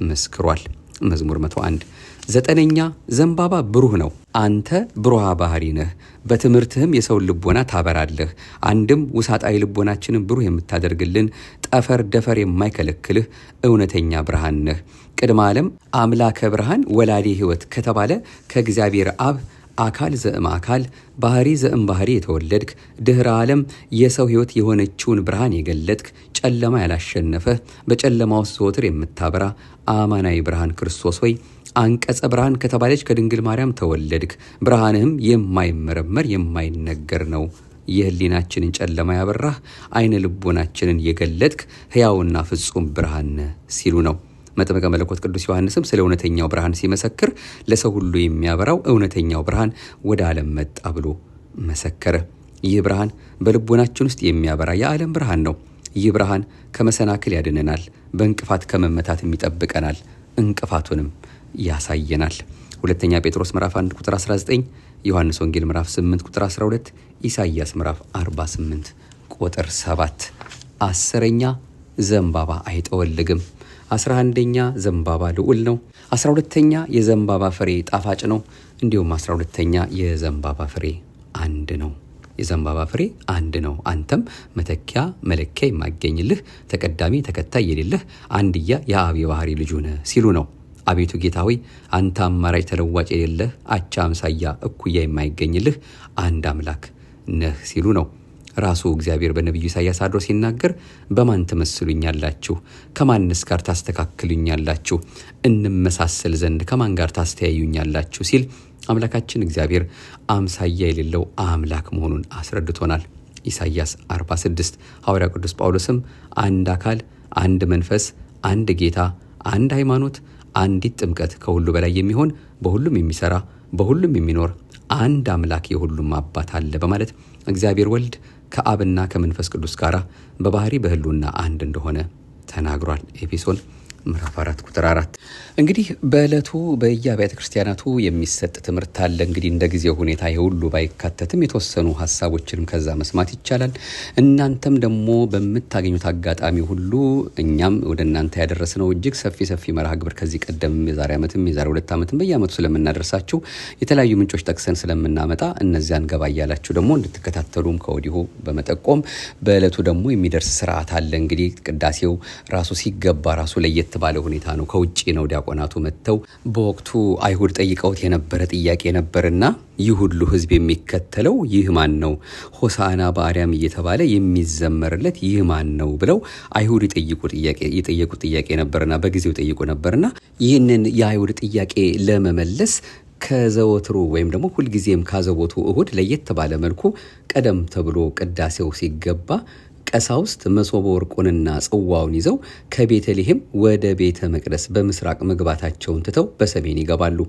መስክሯል። መዝሙር 101 9ኛ ዘንባባ ብሩህ ነው። አንተ ብሩሃ ባህሪ ነህ፣ በትምህርትህም የሰውን ልቦና ታበራለህ። አንድም ውሳጣዊ ልቦናችንን ብሩህ የምታደርግልን ጠፈር ደፈር የማይከለክልህ እውነተኛ ብርሃን ነህ። ቅድመ ዓለም አምላከ ብርሃን ወላዴ ሕይወት ከተባለ ከእግዚአብሔር አብ አካል ዘእም አካል ባህሪ ዘእም ባህሪ የተወለድክ ድህረ ዓለም የሰው ሕይወት የሆነችውን ብርሃን የገለጥክ ጨለማ ያላሸነፈ በጨለማ ውስጥ ዘወትር የምታበራ አማናዊ ብርሃን ክርስቶስ ሆይ አንቀጸ ብርሃን ከተባለች ከድንግል ማርያም ተወለድክ። ብርሃንህም የማይመረመር የማይነገር ነው። የህሊናችንን ጨለማ ያበራህ አይነ ልቦናችንን የገለጥክ ሕያውና ፍጹም ብርሃን ሲሉ ነው። መጥምቀ መለኮት ቅዱስ ዮሐንስም ስለ እውነተኛው ብርሃን ሲመሰክር ለሰው ሁሉ የሚያበራው እውነተኛው ብርሃን ወደ ዓለም መጣ ብሎ መሰከረ። ይህ ብርሃን በልቦናችን ውስጥ የሚያበራ የዓለም ብርሃን ነው። ይህ ብርሃን ከመሰናክል ያድነናል፣ በእንቅፋት ከመመታትም ይጠብቀናል፣ እንቅፋቱንም ያሳየናል። ሁለተኛ ጴጥሮስ ምዕራፍ 1 ቁጥር 19፣ ዮሐንስ ወንጌል ምዕራፍ 8 ቁጥር 12፣ ኢሳይያስ ምዕራፍ 48 ቁጥር 7። 10ኛ ዘንባባ አይጠወልግም። 11ኛ ዘንባባ ልዑል ነው። 12ኛ የዘንባባ ፍሬ ጣፋጭ ነው። እንዲሁም 12ኛ የዘንባባ ፍሬ አንድ ነው። የዘንባባ ፍሬ አንድ ነው። አንተም መተኪያ መለኪያ የማይገኝልህ ተቀዳሚ ተከታይ የሌለህ አንድያ የአብ የባህሪ ልጁ ነህ ሲሉ ነው። አቤቱ ጌታ ሆይ አንተ አማራጭ ተለዋጭ የሌለህ አቻ አምሳያ እኩያ የማይገኝልህ አንድ አምላክ ነህ ሲሉ ነው። ራሱ እግዚአብሔር በነቢዩ ኢሳይያስ አድሮ ሲናገር በማን ትመስሉኛላችሁ? ከማንስ ጋር ታስተካክሉኛላችሁ? እንመሳሰል ዘንድ ከማን ጋር ታስተያዩኛላችሁ? ሲል አምላካችን እግዚአብሔር አምሳያ የሌለው አምላክ መሆኑን አስረድቶናል። ኢሳይያስ 46 ሐዋርያ ቅዱስ ጳውሎስም አንድ አካል፣ አንድ መንፈስ፣ አንድ ጌታ፣ አንድ ሃይማኖት፣ አንዲት ጥምቀት፣ ከሁሉ በላይ የሚሆን በሁሉም የሚሰራ በሁሉም የሚኖር አንድ አምላክ የሁሉም አባት አለ በማለት እግዚአብሔር ወልድ ከአብና ከመንፈስ ቅዱስ ጋር በባህሪ በህልውና አንድ እንደሆነ ተናግሯል። ኤፌሶን ምዕራፍ 4 ቁጥር 4። እንግዲህ በዕለቱ በየአብያተ ክርስቲያናቱ የሚሰጥ ትምህርት አለ። እንግዲህ እንደ ጊዜው ሁኔታ የሁሉ ባይካተትም የተወሰኑ ሀሳቦችንም ከዛ መስማት ይቻላል። እናንተም ደግሞ በምታገኙት አጋጣሚ ሁሉ እኛም ወደ እናንተ ያደረስነው እጅግ ሰፊ መርሃ ግብር ከዚህ ቀደም የዛሬ ዓመትም የዛሬ 2 ዓመትም በየዓመቱ ስለምናደርሳችሁ የተለያዩ ምንጮች ጠቅሰን ስለምናመጣ እነዚያን ገባ እያላችሁ ደግሞ እንድትከታተሉም ከወዲሁ በመጠቆም በዕለቱ ደግሞ የሚደርስ ስርዓት አለ። እንግዲህ ቅዳሴው ራሱ ሲገባ ራሱ ለየት ባለ ሁኔታ ነው። ከውጪ ነው ዲያቆናቱ መጥተው። በወቅቱ አይሁድ ጠይቀውት የነበረ ጥያቄ ነበርና ይህ ሁሉ ህዝብ የሚከተለው ይህ ማን ነው? ሆሳዕና በአርያም እየተባለ የሚዘመርለት ይህ ማን ነው ብለው አይሁድ የጠየቁ ጥያቄ ነበርና በጊዜው ጠይቁ ነበርና ይህንን የአይሁድ ጥያቄ ለመመለስ ከዘወትሩ ወይም ደግሞ ሁልጊዜም ካዘቦቱ እሁድ ለየት ባለ መልኩ ቀደም ተብሎ ቅዳሴው ሲገባ ቀሳውስት መሶበ ወርቁንና ጽዋውን ይዘው ከቤተልሔም ወደ ቤተ መቅደስ በምስራቅ መግባታቸውን ትተው በሰሜን ይገባሉ።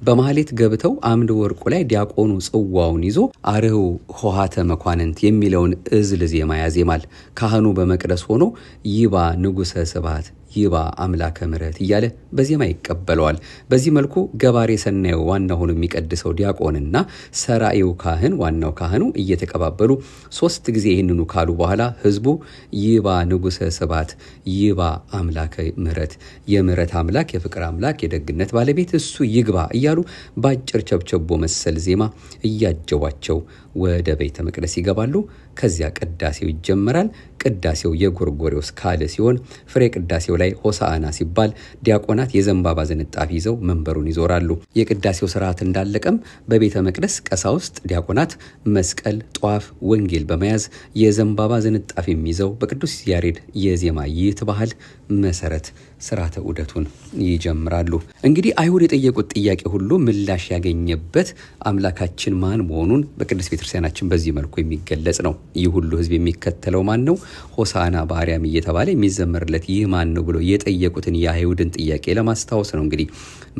በማህሌት ገብተው አምደ ወርቁ ላይ ዲያቆኑ ጽዋውን ይዞ አርኅው ኆኃተ መኳንንት የሚለውን እዝል ዜማ ያዜማል። ካህኑ በመቅደስ ሆኖ ይባ ንጉሠ ስብሐት ይባ አምላከ ምሕረት እያለ በዜማ ይቀበለዋል። በዚህ መልኩ ገባሬ ሰናዩ ዋናው ሆኖ የሚቀድሰው ዲያቆንና ሰራዩ ካህን ዋናው ካህኑ እየተቀባበሉ 3 ጊዜ ይህንኑ ካሉ በኋላ ህዝቡ ይባ ንጉሠ ስብሐት ይባ አምላከ ምሕረት የምሕረት አምላክ የፍቅር አምላክ የደግነት ባለቤት እሱ ይግባ እያሉ ባጭር ቸብቸቦ መሰል ዜማ እያጀቧቸው ወደ ቤተ መቅደስ ይገባሉ። ከዚያ ቅዳሴው ይጀመራል። ቅዳሴው የጎርጎርዮስ ካል ሲሆን ፍሬ ቅዳሴው ላይ ሆሳዕና ሲባል ዲያቆናት የዘንባባ ዝንጣፊ ይዘው መንበሩን ይዞራሉ። የቅዳሴው ስርዓት እንዳለቀም በቤተ መቅደስ ቀሳውስት ዲያቆናት መስቀል፣ ጧፍ፣ ወንጌል በመያዝ የዘንባባ ዝንጣፊም ይዘው በቅዱስ ያሬድ የዜማ ይትባህል መሰረት ስርዓተ ዑደቱን ይጀምራሉ። እንግዲህ አይሁድ የጠየቁት ጥያቄ ሁሉ ምላሽ ያገኘበት አምላካችን ማን መሆኑን በቅዱስ ቤተክርስቲያናችን በዚህ መልኩ የሚገለጽ ነው። ይህ ሁሉ ህዝብ የሚከተለው ማን ነው? ሆሳዕና በአርያም እየተባለ የሚዘመርለት ይህ ማን ነው ብሎ የጠየቁትን የአይሁድን ጥያቄ ለማስታወስ ነው። እንግዲህ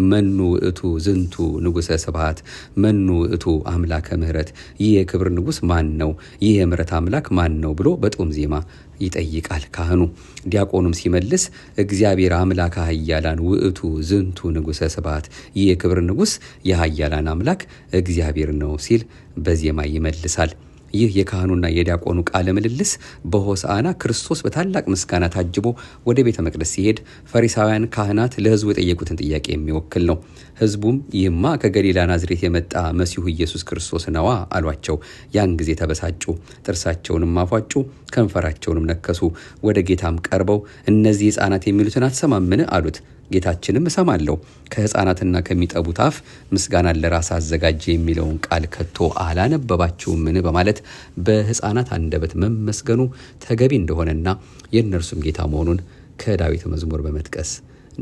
መኑ ውእቱ ዝንቱ ንጉሠ ስብሐት መኑ ውእቱ አምላከ ምሕረት፣ ይህ የክብር ንጉሥ ማን ነው? ይህ የምሕረት አምላክ ማን ነው ብሎ በጦም ዜማ ይጠይቃል ካህኑ። ዲያቆኑም ሲመልስ እግዚአብሔር አምላከ ኃያላን ውእቱ ዝንቱ ንጉሠ ስብሐት፣ ይህ የክብር ንጉሥ የኃያላን አምላክ እግዚአብሔር ነው ሲል በዜማ ይመልሳል። ይህ የካህኑና የዲያቆኑ ቃለ ምልልስ በሆሳዕና ክርስቶስ በታላቅ ምስጋና ታጅቦ ወደ ቤተ መቅደስ ሲሄድ ፈሪሳውያን ካህናት ለህዝቡ የጠየቁትን ጥያቄ የሚወክል ነው። ህዝቡም ይህማ ከገሊላ ናዝሬት የመጣ መሲሁ ኢየሱስ ክርስቶስ ነዋ አሏቸው። ያን ጊዜ ተበሳጩ፣ ጥርሳቸውንም አፏጩ፣ ከንፈራቸውንም ነከሱ። ወደ ጌታም ቀርበው እነዚህ ሕፃናት የሚሉትን አትሰማምን አሉት። ጌታችንም እሰማለሁ፣ ከሕፃናትና ከሚጠቡት አፍ ምስጋናን ለራስ አዘጋጀ የሚለውን ቃል ከቶ አላነበባችሁምን በማለት በሕፃናት አንደበት መመስገኑ ተገቢ እንደሆነና የእነርሱም ጌታ መሆኑን ከዳዊት መዝሙር በመጥቀስ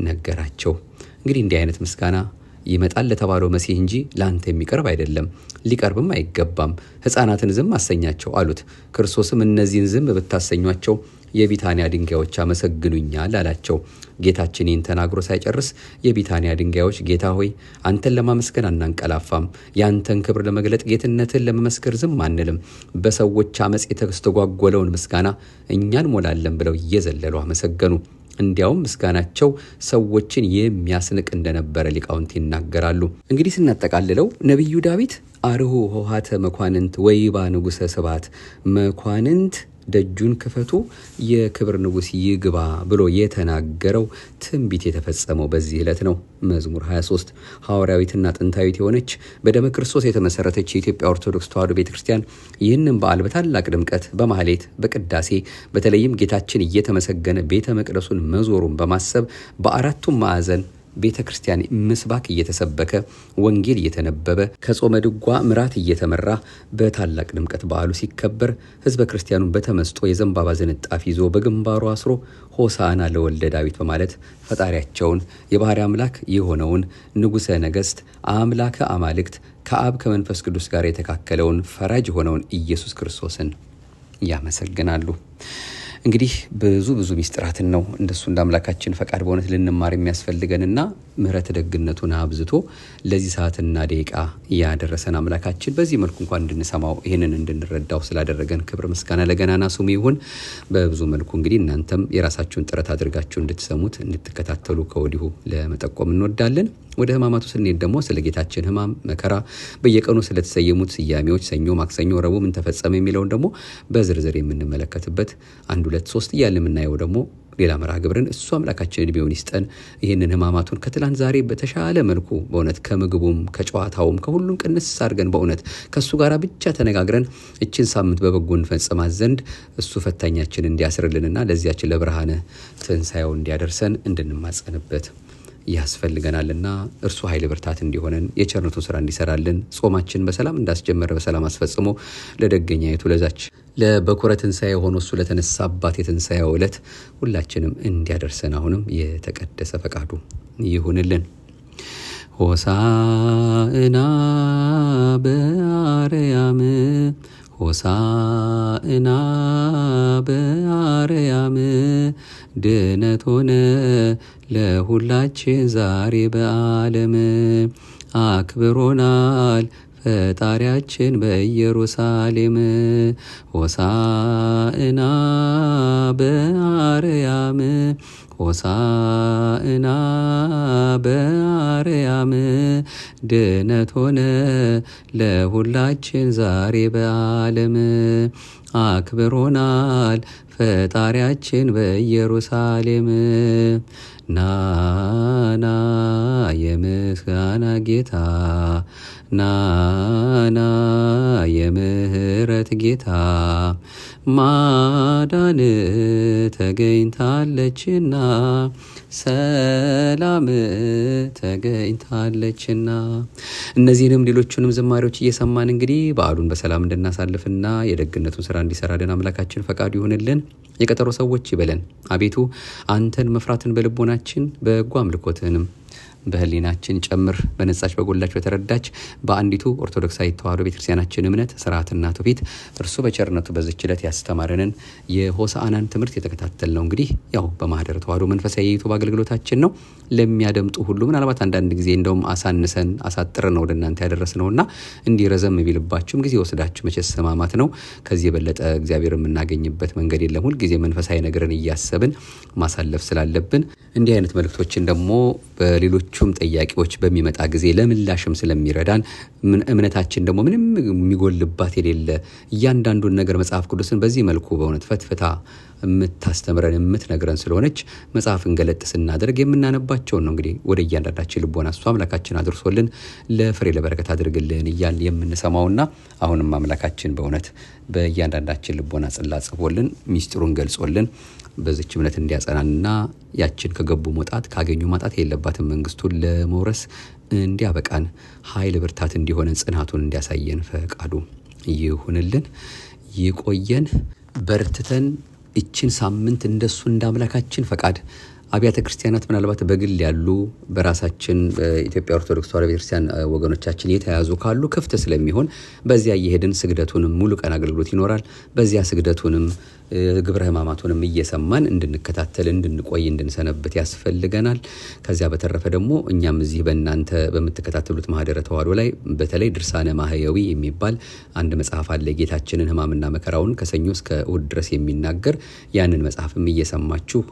ነገራቸው። እንግዲህ እንዲህ አይነት ምስጋና ይመጣል ለተባለው መሲህ እንጂ ላንተ የሚቀርብ አይደለም፣ ሊቀርብም አይገባም። ሕፃናትን ዝም አሰኛቸው አሉት። ክርስቶስም እነዚህን ዝም ብታሰኟቸው የቢታንያ ድንጋዮች አመሰግኑኛል አላቸው። ጌታችን ይህን ተናግሮ ሳይጨርስ የቢታንያ ድንጋዮች ጌታ ሆይ አንተን ለማመስገን አናንቀላፋም፣ ያንተን ክብር ለመግለጥ ጌትነትን ለመመስከር ዝም አንልም፣ በሰዎች አመጽ የተስተጓጎለውን ምስጋና እኛን ሞላለን ብለው እየዘለሉ አመሰገኑ። እንዲያውም ምስጋናቸው ሰዎችን የሚያስንቅ እንደነበረ ሊቃውንት ይናገራሉ። እንግዲህ ስናጠቃልለው ነቢዩ ዳዊት አርሁ ሆሃተ መኳንንት ወይባ ንጉሠ ስብሐት መኳንንት ደጁን ክፈቱ የክብር ንጉሥ ይግባ ብሎ የተናገረው ትንቢት የተፈጸመው በዚህ ዕለት ነው። መዝሙር 23 ሐዋርያዊትና ጥንታዊት የሆነች በደመ ክርስቶስ የተመሰረተች የኢትዮጵያ ኦርቶዶክስ ተዋሕዶ ቤተክርስቲያን ይህንን በዓል በታላቅ ድምቀት በማህሌት በቅዳሴ በተለይም ጌታችን እየተመሰገነ ቤተ መቅደሱን መዞሩን በማሰብ በአራቱም ማዕዘን ቤተ ክርስቲያን ምስባክ እየተሰበከ ወንጌል እየተነበበ ከጾመ ድጓ ምራት እየተመራ በታላቅ ድምቀት በዓሉ ሲከበር ህዝበ ክርስቲያኑን በተመስጦ የዘንባባ ዝንጣፊ ይዞ በግንባሩ አስሮ ሆሳዕና ለወልደ ዳዊት በማለት ፈጣሪያቸውን የባህሪ አምላክ የሆነውን ንጉሠ ነገሥት አምላከ አማልክት ከአብ ከመንፈስ ቅዱስ ጋር የተካከለውን ፈራጅ የሆነውን ኢየሱስ ክርስቶስን ያመሰግናሉ። እንግዲህ ብዙ ሚስጥራትን ነው እንደሱ እንደ አምላካችን ፈቃድ በእውነት ልንማር የሚያስፈልገንና ምሕረት ደግነቱን አብዝቶ ለዚህ ሰዓትና ደቂቃ ያደረሰን አምላካችን በዚህ መልኩ እንኳን እንድንሰማው ይሄንን እንድንረዳው ስላደረገን ክብር ምስጋና ለገናና ስሙ ይሁን። በብዙ መልኩ እንግዲህ እናንተም የራሳችሁን ጥረት አድርጋችሁ እንድትሰሙት እንድትከታተሉ ከወዲሁ ለመጠቆም እንወዳለን። ወደ ሕማማቱ ስንሄድ ደግሞ ስለ ጌታችን ሕማም መከራ በየቀኑ ስለተሰየሙት ስያሜዎች ሰኞ፣ ማክሰኞ፣ ረቡዕ ምን ተፈጸመ የሚለውን ደግሞ በዝርዝር የምንመለከትበት 1 2 3 እያልን የምናየው ደግሞ ሌላ መርሃ ግብርን እሱ አምላካችን ቢሆን ይስጠን። ይህንን ሕማማቱን ከትላንት ዛሬ በተሻለ መልኩ በእውነት ከምግቡም ከጨዋታውም ከሁሉም ቅንስ አድርገን በእውነት ከእሱ ጋር ብቻ ተነጋግረን እችን ሳምንት በበጎ እንፈጽማት ዘንድ እሱ ፈታኛችን እንዲያስርልንና ለዚያችን ለብርሃነ ትንሣኤው እንዲያደርሰን እንድንማጸንበት ያስፈልገናልና እርሱ ኃይል ብርታት እንዲሆነን የቸርነቱን ስራ እንዲሰራልን ጾማችን በሰላም እንዳስጀመረ በሰላም አስፈጽሞ ለደገኛይቱ ለዛች ለበኩረ ትንሣኤ ሆኖ እሱ ለተነሳባት የትንሣኤው ዕለት ሁላችንም እንዲያደርሰን አሁንም የተቀደሰ ፈቃዱ ይሁንልን። ሆሳዕና በአርያም ሆሳዕና በአርያም ድነት ሆነ ለሁላችን ዛሬ በዓለም አክብሮናል ፈጣሪያችን በኢየሩሳሌም። ሆሳዕና በአርያም ሆሳዕና በአርያም ድነት ሆነ ለሁላችን ዛሬ በዓለም አክብሮናል ፈጣሪያችን በኢየሩሳሌም። ናና የምስጋና ጌታ ናና የምህረት ጌታ ማዳን ተገኝታለችና ሰላም ተገኝታለችና። እነዚህንም ሌሎቹንም ዝማሬዎች እየሰማን እንግዲህ በዓሉን በሰላም እንድናሳልፍና የደግነቱን ስራ እንዲሰራልን አምላካችን ፈቃዱ ይሁንልን። የቀጠሮ ሰዎች ይበለን። አቤቱ አንተን መፍራትን በልቦናችን በጎ አምልኮትህንም በህሊናችን ጨምር። በነጻች በጎላች በተረዳች በአንዲቱ ኦርቶዶክሳዊት ተዋሕዶ ቤተክርስቲያናችን እምነት ስርዓትና ትውፊት እርሱ በቸርነቱ በዚህች ዕለት ያስተማረንን የሆሳዕናን ትምህርት የተከታተልነው እንግዲህ ያው በማህደረ ተዋሕዶ መንፈሳዊ የዩቲዩብ አገልግሎታችን ነው። ለሚያደምጡ ሁሉ ምናልባት አንዳንድ ጊዜ እንደውም አሳንሰን አሳጥረን ነው ወደ እናንተ ያደረስነውና እንዲረዘም ቢልባችሁም ጊዜ ወስዳችሁ መቼስ ሰማማት ነው። ከዚህ የበለጠ እግዚአብሔር የምናገኝበት መንገድ የለም። ሁል ጊዜ መንፈሳዊ ነገርን እያሰብን ማሳለፍ ስላለብን እንዲህ አይነት መልእክቶችን ደግሞ በሌሎቹም ጥያቄዎች በሚመጣ ጊዜ ለምላሽም ስለሚረዳን እምነታችን ደግሞ ምንም የሚጎልባት የሌለ እያንዳንዱን ነገር መጽሐፍ ቅዱስን በዚህ መልኩ በእውነት ፈትፍታ የምታስተምረን የምትነግረን ስለሆነች መጽሐፍን ገለጥ ስናደርግ የምናነባቸውን ነው እንግዲህ ወደ እያንዳንዳችን ልቦና እሱ አምላካችን አድርሶልን ለፍሬ ለበረከት አድርግልን እያል የምንሰማውና አሁንም አምላካችን በእውነት በእያንዳንዳችን ልቦና ጽላት ጽፎልን ሚስጥሩን ገልጾልን በዚች እምነት እንዲያጸናንና ያችን ከገቡ መውጣት ካገኙ ማጣት የለባትም መንግስቱን ለመውረስ እንዲያበቃን ኃይል ብርታት እንዲሆነን ጽናቱን እንዲያሳየን ፈቃዱ ይሁንልን። ይቆየን። በርትተን እችን ሳምንት እንደሱ እንዳምላካችን ፈቃድ አብያተ ክርስቲያናት ምናልባት በግል ያሉ በራሳችን በኢትዮጵያ ኦርቶዶክስ ተዋሕዶ ቤተክርስቲያን ወገኖቻችን የተያዙ ካሉ ክፍት ስለሚሆን በዚያ እየሄድን ስግደቱንም ሙሉ ቀን አገልግሎት ይኖራል። በዚያ ስግደቱንም ግብረ ሕማማቱንም እየሰማን እንድንከታተል እንድንቆይ እንድንሰነብት ያስፈልገናል። ከዚያ በተረፈ ደግሞ እኛም እዚህ በእናንተ በምትከታተሉት ማህደረ ተዋሕዶ ላይ በተለይ ድርሳነ ማህየዊ የሚባል አንድ መጽሐፍ አለ። ጌታችንን ሕማምና መከራውን ከሰኞ እስከ እሁድ ድረስ የሚናገር ያንን መጽሐፍም እየሰማችሁ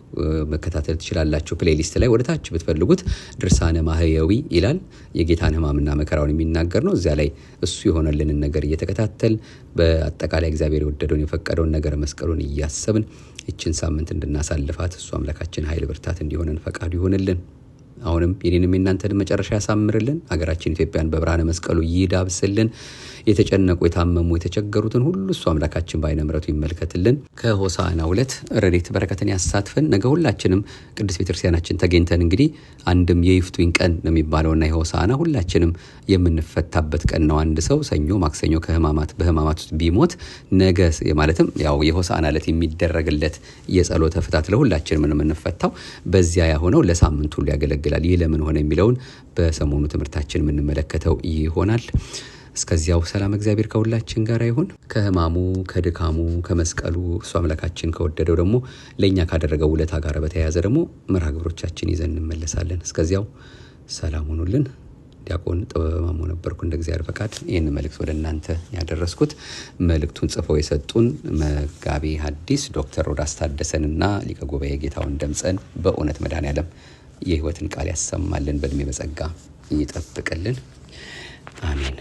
መከታተል ትችላላችሁ። ፕሌሊስት ላይ ወደ ታች ብትፈልጉት ድርሳነ ማህየዊ ይላል። የጌታን ሕማምና መከራውን የሚናገር ነው። እዚያ ላይ እሱ የሆነልንን ነገር እየተከታተል በአጠቃላይ እግዚአብሔር የወደደውን የፈቀደውን ነገር መስቀሉን እያሰብን እችን ሳምንት እንድናሳልፋት እሱ አምላካችን ኃይል ብርታት እንዲሆነን ፈቃዱ ይሆንልን። አሁንም የኔንም የናንተን መጨረሻ ያሳምርልን። ሀገራችን ኢትዮጵያን በብርሃነ መስቀሉ ይዳብስልን። የተጨነቁ የታመሙ የተቸገሩትን ሁሉ እሱ አምላካችን በዓይነ ምሕረቱ ይመልከትልን። ከሆሳዕና ዕለት ረድኤት በረከትን ያሳትፈን። ነገ ሁላችንም ቅዱስ ቤተክርስቲያናችን ተገኝተን እንግዲህ አንድም የይፍቱኝ ቀን ነው የሚባለውና የሆሳዕና ሁላችንም የምንፈታበት ቀን ነው። አንድ ሰው ሰኞ ማክሰኞ በሕማማት ውስጥ ቢሞት ነገ ማለትም ያው የሆሳዕና ዕለት የሚደረግለት የጸሎተ ፍታት ለሁላችንም የምንፈታው በዚያ ያሆነው ለሳምንት ሁሉ ያገለግላል። ይህ ለምን ሆነ የሚለውን በሰሞኑ ትምህርታችን የምንመለከተው ይሆናል። እስከዚያው ሰላም እግዚአብሔር ከሁላችን ጋር ይሁን። ከሕማሙ ከድካሙ ከመስቀሉ እሱ አምላካችን ከወደደው ደግሞ ለእኛ ካደረገው ውለታ ጋር በተያያዘ ደግሞ መርሃ ግብሮቻችን ይዘን እንመለሳለን። እስከዚያው ሰላም ሁኑልን። ዲያቆን ጥበበ ማሞ ነበርኩ እንደ እግዚአብሔር ፈቃድ ይህን መልእክት ወደ እናንተ ያደረስኩት። መልእክቱን ጽፈው የሰጡን መጋቤ ሐዲስ ዶክተር ሮዳስ ታደሰንና ሊቀ ጉባኤ ጌታውን ደምጸን በእውነት መድኃኔዓለም የሕይወትን ቃል ያሰማልን፣ በእድሜ በጸጋ ይጠብቅልን። አሜን።